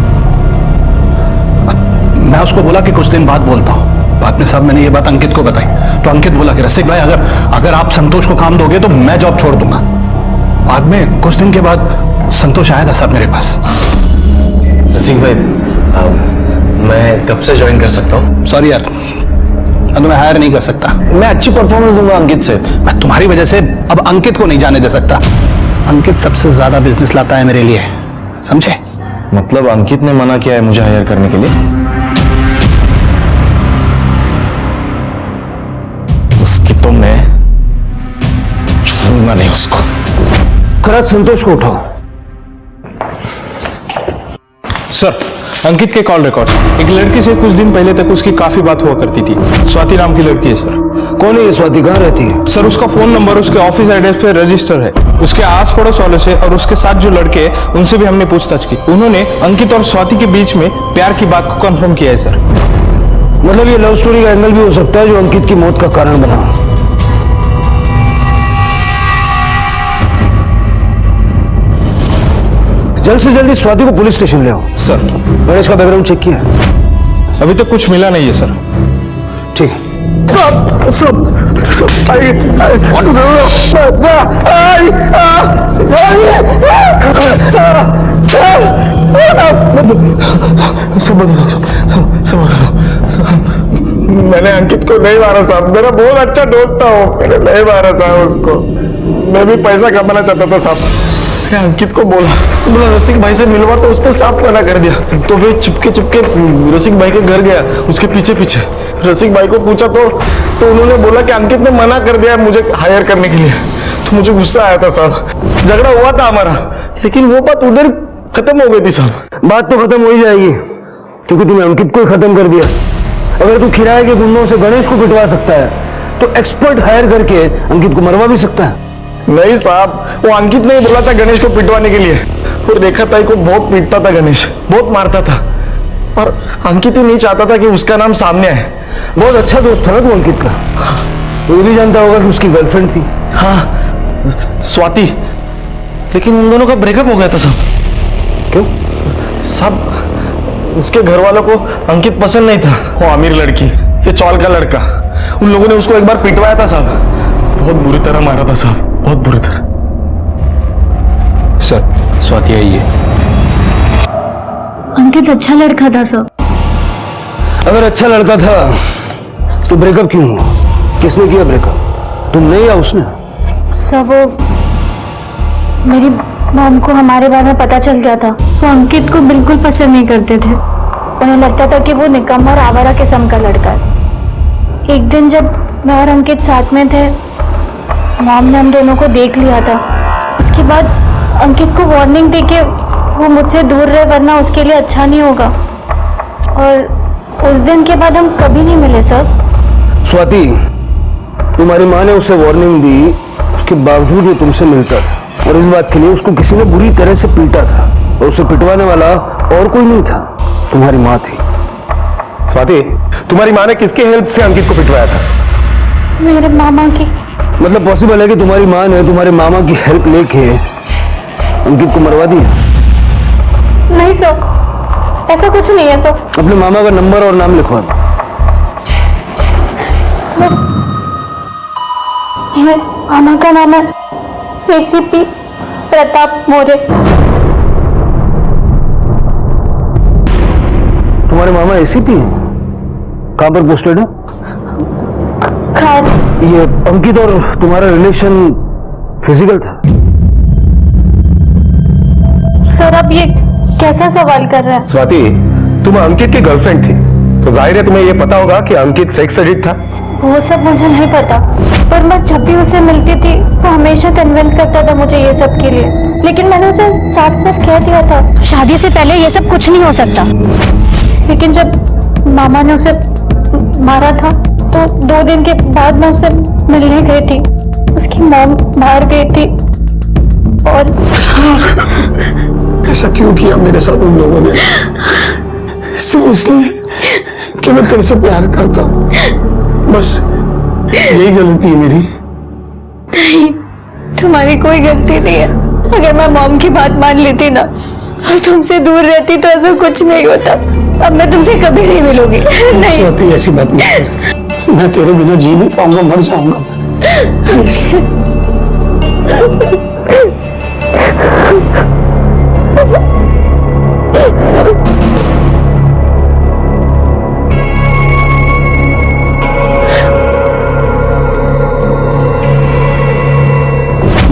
मैं उसको बोला कि कुछ दिन बाद बोलता हूँ। बाद में साहब मैंने ये बात अंकित को बताई तो अंकित बोला कि रसिक भाई अगर आप संतोष को काम दोगे तो मैं जॉब छोड़ दूंगा। बाद में कुछ दिन के बाद संतोष आया था साहब मेरे पास। रसिक भाई मैं कब से ज्वाइन कर सकता हूँ? सॉरी यार, मैं तुम्हें हायर नहीं कर सकता। मैं अच्छी परफॉर्मेंस दूंगा अंकित से। मैं तुम्हारी वजह से अब अंकित को नहीं जाने दे सकता। अंकित सबसे ज्यादा बिजनेस लाता है मेरे लिए, समझे? मतलब अंकित ने मना किया है मुझे हायर करने के लिए? उसकी तो मैं छोड़ूंगा नहीं उसको। खराज संतोष को उठाओ। सर, अंकित के कॉल रिकॉर्ड्स। एक लड़की से कुछ दिन पहले तक उसकी काफी बात हुआ करती थी। स्वाति नाम की लड़की है सर। कौन है ये स्वाति? कहाँ रहती है? सर, उसका फोन नंबर उसके ऑफिस एड्रेस पे रजिस्टर है। उसके आस पड़ोस वालों से और उसके साथ जो लड़के हैं उनसे भी हमने पूछताछ की। उन्होंने अंकित और स्वाति के बीच में प्यार की बात को कंफर्म किया है सर। मतलब ये लव स्टोरी का एंगल भी हो सकता है जो अंकित की मौत का कारण बना। जल्द से जल्दी स्वाति को पुलिस स्टेशन ले आओ। सर, गणेश का बैकग्राउंड चेक किया? अभी तक कुछ मिला नहीं है सर। ठीक है। मैंने अंकित को नहीं मारा साहब, मेरा बहुत अच्छा दोस्त था वो। मैंने नहीं मारा साहब उसको। मैं भी पैसा कमाना चाहता था साहब। मैंने अंकित को बोला रसिक भाई से मिलवा, तो उसने साफ मना कर दिया। तो मैं चुपके चुपके रसिक भाई के घर गया, उसके पीछे पीछे। रसिक भाई को पूछा तो उन्होंने बोला कि अंकित ने मना कर दिया मुझे हायर करने के लिए। तो मुझे गुस्सा आया था साहब। झगड़ा हुआ था हमारा, लेकिन वो बात उधर खत्म हो गई थी साहब। बात तो खत्म हो ही जाएगी क्योंकि तुमने अंकित को ही खत्म कर दिया। अगर तू किराए के गुंडों से गणेश को पिटवा सकता है तो एक्सपर्ट हायर करके अंकित को मरवा भी सकता है। नहीं साहब, वो अंकित ने बोला था गणेश को पिटवाने के लिए। और रेखा ताई को बहुत पीटता था गणेश, बहुत मारता था। और अंकित ही नहीं चाहता था कि उसका नाम सामने आए। बहुत अच्छा दोस्त था ना तू अंकित का। वो भी जानता होगा कि उसकी गर्लफ्रेंड थी। हाँ, स्वाति। लेकिन उन दोनों का ब्रेकअप हो गया था साहब। क्यों साहब? उसके घर वालों को अंकित पसंद नहीं था। वो अमीर लड़की, ये चौल का लड़का। उन लोगों ने उसको एक बार पिटवाया था साहब। बहुत बुरी तरह मारा था साहब, बहुत बुरी तरह। सर, स्वाति आई है। अंकित अच्छा लड़का था सर। अगर अच्छा लड़का था तो ब्रेकअप क्यों हुआ? किसने किया ब्रेकअप, तुमने या उसने? सर, वो मेरी मॉम को हमारे बारे में पता चल गया था। वो अंकित को बिल्कुल पसंद नहीं करते थे। उन्हें लगता था कि वो निकम्मा और आवारा किस्म का लड़का है। एक दिन जब मैं और अंकित साथ में थे, मॉम ने हम दोनों को देख लिया था। उसके बाद अंकित को वार्निंग दी कि वो मुझसे दूर रहे वरना उसके लिए अच्छा नहीं होगा। और उस दिन के बाद हम कभी नहीं मिले सर। स्वाति, तुम्हारी माँ ने उसे वार्निंग दी, उसके बावजूद भी तुमसे मिलता था। और इस बात के लिए उसको किसी ने बुरी तरह से पीटा था। और उसे पिटवाने वाला और कोई नहीं था, तुम्हारी माँ थी। स्वाति, तुम्हारी माँ ने किसके हेल्प से अंकित को पिटवाया था? मेरे मामा की। मतलब पॉसिबल है कि तुम्हारी माँ ने तुम्हारे मामा की हेल्प लेके अंकित को मरवा दिया? नहीं सर, ऐसा कुछ नहीं है सर। अपने मामा का नंबर और नाम लिखवा दो। मामा का नाम है एसीपी प्रताप मौर्य। तुम्हारे मामा एसीपी हैं? कहां पर पोस्टेड है? खान। ये अंकित और तुम्हारा रिलेशन फिजिकल था? सर, अब ये कैसा सवाल कर रहा है? स्वाति, तुम अंकित की गर्लफ्रेंड थी, तो जाहिर है तुम्हें यह पता होगा कि अंकित सेक्स एडिक्ट था। वो सब मुझे नहीं पता, पर मैं जब भी उसे मिलती थी वो हमेशा कन्विंस करता था मुझे ये सब के लिए। लेकिन मैंने उसे साफ साफ कह दिया था शादी से पहले ये सब कुछ नहीं हो सकता। लेकिन जब मामा ने उसे मारा था तो 2 दिन के बाद मैं उसे मिलने गई थी। उसकी मॉम बाहर गई थी और ऐसा क्यों किया मेरे साथ उन लोगों ने? सिर्फ इसलिए कि मैं तेरे से प्यार करता हूँ, बस यही गलती है मेरी। नहीं, तुम्हारी कोई गलती नहीं है। अगर मैं मॉम की बात मान लेती ना और तुमसे दूर रहती तो ऐसा कुछ नहीं होता। अब मैं तुमसे कभी नहीं मिलूंगी। नहीं स्वाति, ऐसी बात मत कर। मैं तेरे बिना जी नहीं पाऊंगा, मर जाऊंगा मैं।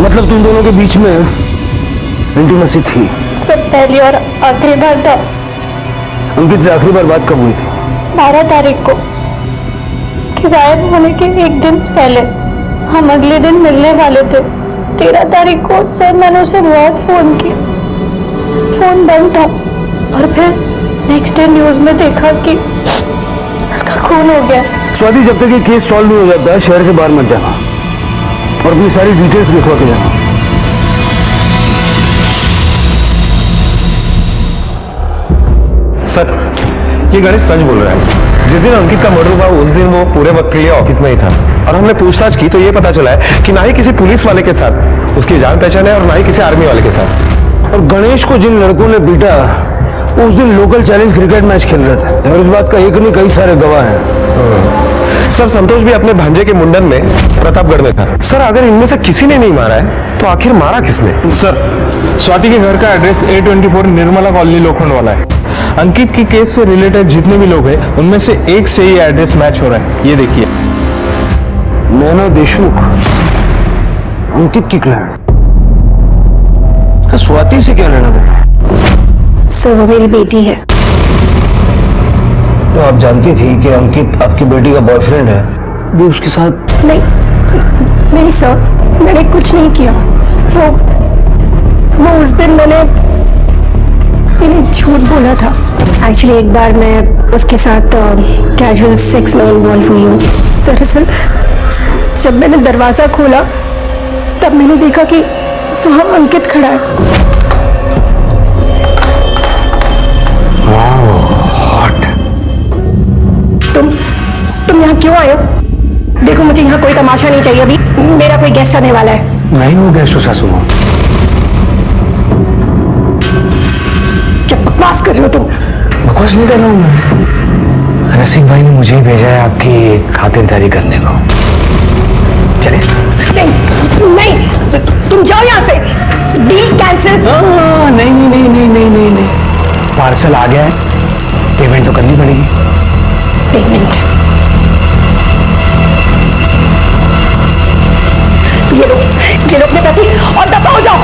मतलब तुम दोनों के बीच में इंटीमेसी थी? सब पहली और आखिरी बार था। अंकित से आखिरी बार बात कब हुई थी? 12 तारीख को, गायब होने के एक दिन पहले। हम अगले दिन मिलने वाले थे। 13 तारीख को सर मैंने उसे बहुत फोन किया, फोन बंद था। और फिर नेक्स्ट डे न्यूज में देखा कि उसका खून हो गया। स्वाति, जब तक ये केस सॉल्व नहीं हो जाता शहर से बाहर मत जाना और अपनी सारी डिटेल्स लिखवा के जाना। सर, ये गणेश सच बोल रहा है। जिस दिन अंकित का मर्डर हुआ उस दिन वो पूरे वक्त के लिए ऑफिस में ही था और हमने पूछताछ की तो ये पता चला है कि ना ही किसी पुलिस वाले के साथ उसकी जान पहचान है और ना ही किसी आर्मी वाले के साथ। और गणेश को जिन लड़कों ने पीटा उस दिन लोकल चैलेंज क्रिकेट मैच खेल रहे थे और इस बात का एक नहीं कई सारे गवाह हैं। सर, संतोष भी अपने भांजे के मुंडन में प्रतापगढ़ में था। सर, अगर इनमें से किसी ने नहीं मारा है तो आखिर मारा किसने? सर, स्वाति के घर का एड्रेस A24 निर्मला कॉलोनी लोखंड वाला है। अंकित की केस से रिलेटेड जितने भी लोग हैं उनमें से एक से ही एड्रेस मैच हो रहा है। ये देखिए, नैना देशमुख, अंकित की क्लाइंट। स्वाति से क्या लेना देना? सर, वो मेरी बेटी है। तो आप जानती थी कि अंकित आपकी बेटी का बॉयफ्रेंड है, भी उसके साथ? नहीं सर, मैंने कुछ नहीं किया। वो उस दिन मैंने झूठ बोला था। एक्चुअली एक बार मैं उसके साथ कैजुअल सेक्स में इन्वॉल्व हुई हूँ। दरअसल जब मैंने दरवाजा खोला तब मैंने देखा कि वहाँ अंकित खड़ा है। हॉट। तुम यहाँ क्यों आए हो? देखो, मुझे यहाँ कोई तमाशा नहीं चाहिए। अभी मेरा कोई गेस्ट आने वाला है। नहीं हो गेस्ट हो सासू माँ। क्या बकवास कर रहे हो तुम? बकवास नहीं कर रहा हूँ मैं। रसिक भाई ने मुझे ही भेजा है आपकी खातिरदारी करने को। चले। नहीं, तुम जाओ यहाँ से। Deal cancel. नहीं। पार्सल आ गया है, पेमेंट तो करनी पड़ेगी। पेमेंट? ये लो अपने पैसे और दफा हो जाओ।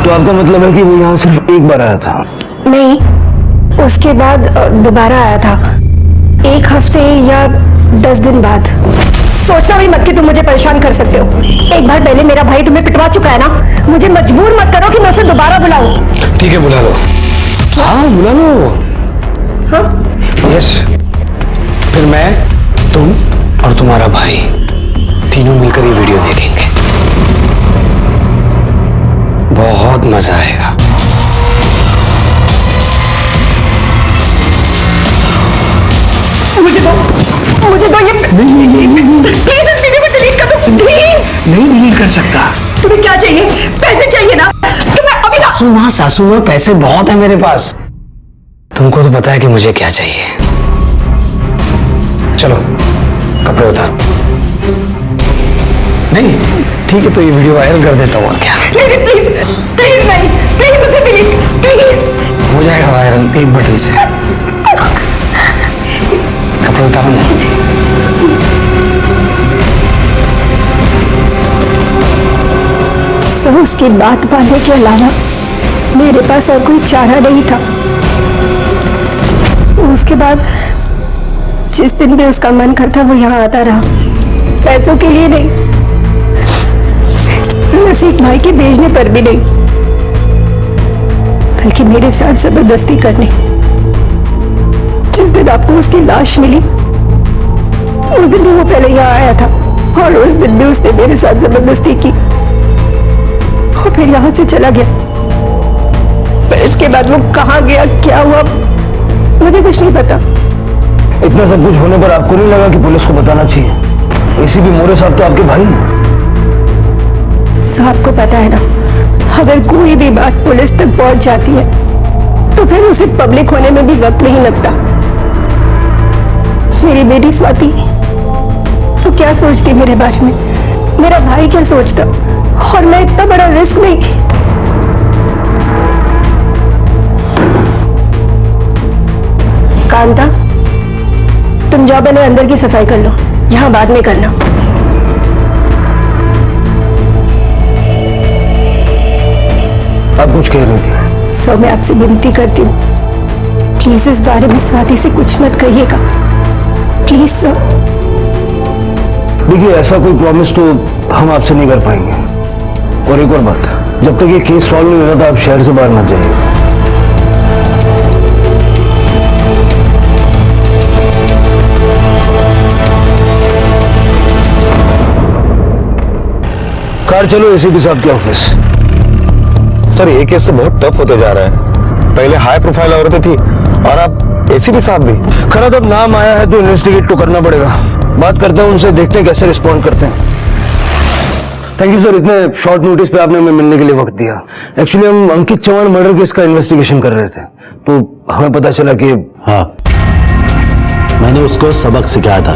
तो आपका मतलब है कि वो यहाँ सिर्फ एक बार आया था? नहीं, उसके बाद दोबारा आया था, 1 हफ्ते या 10 दिन बाद। सोचना भी मत कि तुम मुझे परेशान कर सकते हो। एक बार पहले मेरा भाई तुम्हें पिटवा चुका है ना। मुझे मजबूर मत करो कि मैं उसे दोबारा बुलाऊं। ठीक है, बुला लो। हाँ, बुला लो। हाँ? यस। फिर मैं, तुम और तुम्हारा भाई तीनों मिलकर ये वीडियो देखेंगे। बहुत मजा आएगा। मुझे दो ये। प्लीज इस वीडियो को डिलीट कर दो, प्लीज। नहीं डिलीट कर सकता। तुम्हें क्या चाहिए? पैसे चाहिए ना? तुम्हें अभी सासू माँ, पैसे बहुत है मेरे पास। तुमको तो पता है कि मुझे क्या चाहिए। चलो, कपड़े उतारो। नहीं, ठीक है, तो ये वीडियो वायरल कर देता हूँ और क्या। नहीं, प्लीज नहीं, प्लीज उसे डिलीट, प्लीज। हो जाएगा वायरल एक बटन से। कपड़े उतारो ना। सर, उसकी बात मानने के अलावा मेरे पास और कोई चारा नहीं था। उसके बाद जिस दिन भी उसका मन करता वो यहाँ आता रहा, पैसों के लिए नहीं, रसिक भाई के भेजने पर भी नहीं, बल्कि मेरे साथ जबरदस्ती करने। जिस दिन आपको उसकी लाश मिली उस दिन भी वो पहले यहाँ आया था और उस दिन भी उसने मेरे साथ जबरदस्ती की और फिर यहाँ से चला गया। पर इसके बाद वो कहाँ गया, क्या हुआ, मुझे कुछ नहीं पता। इतना सब कुछ होने पर आपको नहीं लगा कि पुलिस को बताना चाहिए? एसीपी मोरे साहब तो आपके भाई हैं। साहब को पता है ना, अगर कोई भी बात पुलिस तक पहुंच जाती है तो फिर उसे पब्लिक होने में भी वक्त नहीं लगता। मेरी बेटी स्वाति तो क्या सोचती मेरे बारे में, मेरा भाई क्या सोचता, और मैं इतना बड़ा रिस्क नहीं। कांता, तुम जाओ पहले अंदर की सफाई कर लो, यहाँ बाद में करना। आप कुछ कह रही थी? सर मैं आपसे विनती करती हूँ, प्लीज इस बारे में स्वाति से कुछ मत कहिएगा, प्लीज सर। देखिए ऐसा कोई प्रॉमिस तो हम आपसे नहीं कर पाएंगे। और एक और बात, जब तक ये केस सॉल्व नहीं होता आप शहर से बाहर मत जाइए। कार चलो एसीपी साहब के ऑफिस। सर ये केस तो बहुत टफ होते जा रहा है। पहले हाई प्रोफाइल औरतें थी और अब एसीपी साहब भी। खरा अब नाम आया है तो इन्वेस्टिगेट तो करना पड़ेगा। बात करता हूं उनसे, देखते हैं कैसे रिस्पॉन्ड करते हैं। थैंक यू सर, इतने शॉर्ट नोटिस पे आपने हमें मिलने के लिए वक्त दिया। एक्चुअली हम अंकित चौहान मर्डर केस का इन्वेस्टिगेशन कर रहे थे, तो हमें पता चला कि हाँ, मैंने उसको सबक सिखाया था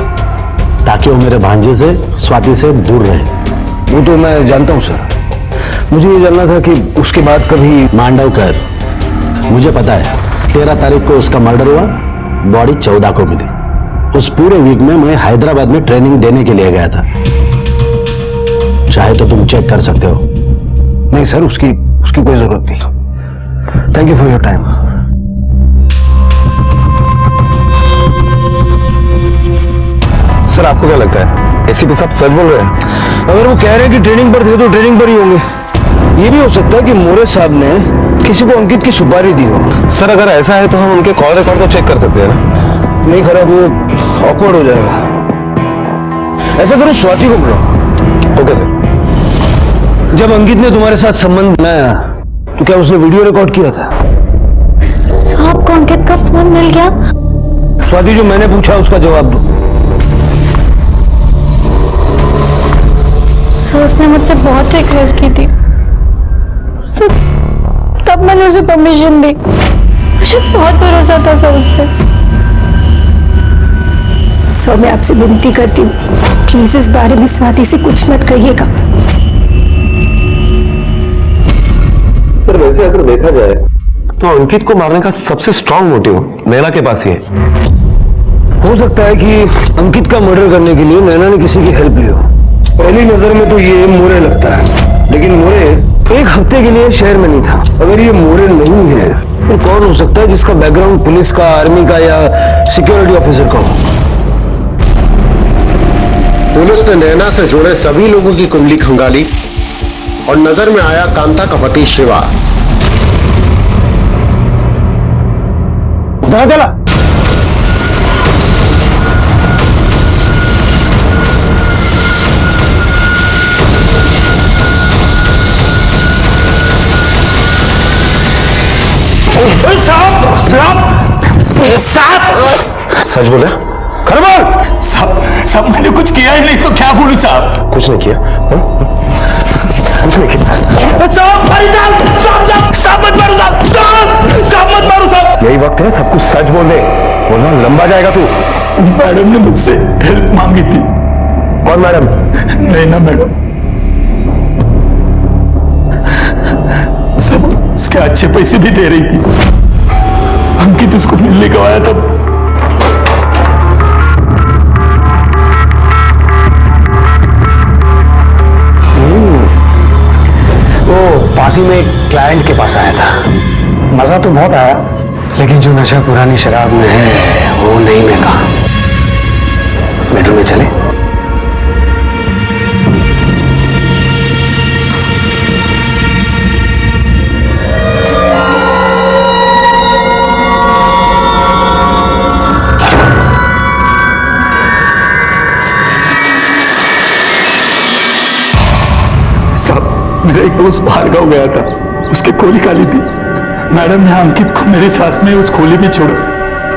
ताकि वो मेरे भांजे से, स्वाति से दूर रहे। वो तो मैं जानता हूँ सर, मुझे ये जानना था कि उसके बाद कभी मांडवकर, मुझे पता है 13 तारीख को उसका मर्डर हुआ, बॉडी 14 को मिली। उस पूरे वीक में मैं हैदराबाद में ट्रेनिंग देने के लिए गया था, चाहे तो तुम चेक कर सकते हो। नहीं सर, उसकी कोई जरूरत नहीं। Thank you for your time. Sir आपको क्या लगता है एसीपी साहब सच बोल रहे हैं? अगर वो कह रहे हैं कि ट्रेनिंग पर थे तो ट्रेनिंग पर ही होंगे। ये भी हो सकता है कि मोरे साहब ने किसी को अंकित की सुपारी दी हो। सर अगर ऐसा है तो हम उनके कॉल रिकॉर्ड तो चेक कर सकते हैं ना? नहीं खराब, वो ऑकवर्ड हो जाएगा। ऐसा करो, स्वाति को बुलाओ। Okay sir. जब अंकित ने तुम्हारे साथ संबंध बनाया तो क्या उसने वीडियो रिकॉर्ड किया था? साहब को अंकित का फोन मिल गया? स्वाति, जो मैंने पूछा उसका जवाब दो। सर उसने मुझसे बहुत रिक्वेस्ट की थी सर, तब मैंने उसे परमिशन दी। मुझे बहुत भरोसा था सर उस पर। सर मैं आपसे विनती करती हूँ, प्लीज इस बारे में स्वाति से कुछ मत कहिएगा। सर वैसे अगर देखा जाए तो अंकित को मारने का सबसे स्ट्रांग मोटिव नैना के पास ही है। हो सकता है कि अंकित का मर्डर करने के लिए नैना ने किसी की हेल्प ली हो। पहली नजर में तो ये मोरे लगता है, लेकिन मोरे एक हफ्ते के लिए शहर में नहीं था। अगर ये मोरे नहीं है तो कौन हो सकता है जिसका बैकग्राउंड पुलिस का, आर्मी का या सिक्योरिटी ऑफिसर का हो? पुलिस ने नैना से जुड़े सभी लोगों की कुंडली खंगाली और नजर में आया कांता का पति शिवा। चला सच बोले? खरबल साहब मैंने कुछ किया ही नहीं तो क्या बोलूं साहब? कुछ नहीं किया। साहब मत मारो साहब मत मारो साहब। यही वक्त है सब कुछ सच बोल दे, बोलना लंबा जाएगा तू। मैडम ने मुझसे हेल्प मांगी थी। कौन मैडम? नैना मैडम। सब उसके अच्छे पैसे भी दे रही थी। अंकित उसको मिलने को आया तब पास ही में एक क्लाइंट के पास आया था। मजा तो बहुत आया, लेकिन जो नशा पुरानी शराब में है वो नहीं मिला। बेडरूम में चले? मेरा एक दोस्त बाहर गाँव गया था, उसकी खोली खाली थी। मैडम ने अंकित को मेरे साथ में उस खोली में छोड़ा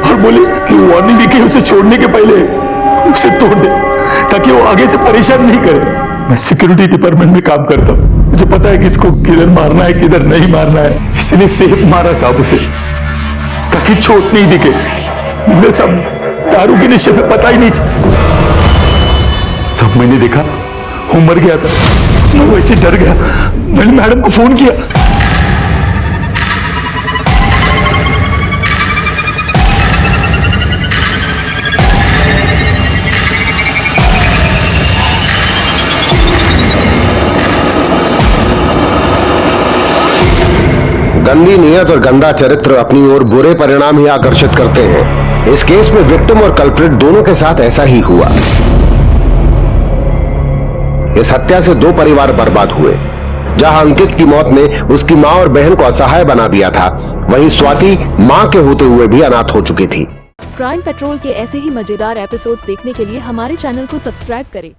और बोली कि वार्निंग देके उसे छोड़ने के पहले उसे तोड़ दे ताकि वो आगे से परेशान नहीं करे। मैं सिक्योरिटी डिपार्टमेंट में काम करता हूँ, मुझे पता है किसको किधर मारना है किधर नहीं मारना है, इसलिए सेफ मारा साहब उसे ताकि चोट नहीं दिखे। मुझे सब दारू के नशे में पता ही नहीं चला। सब मैंने देखा वो मर गया था, मैं वैसे डर गया, मैंने मैडम को फोन किया। गंदी नीयत और गंदा चरित्र अपनी ओर बुरे परिणाम ही आकर्षित करते हैं। इस केस में विक्टिम और कल्प्रिट दोनों के साथ ऐसा ही हुआ। इस हत्या से 2 परिवार बर्बाद हुए। जहां अंकित की मौत ने उसकी मां और बहन को असहाय बना दिया था, वहीं स्वाति मां के होते हुए भी अनाथ हो चुकी थी। क्राइम पेट्रोल के ऐसे ही मजेदार एपिसोड्स देखने के लिए हमारे चैनल को सब्सक्राइब करें।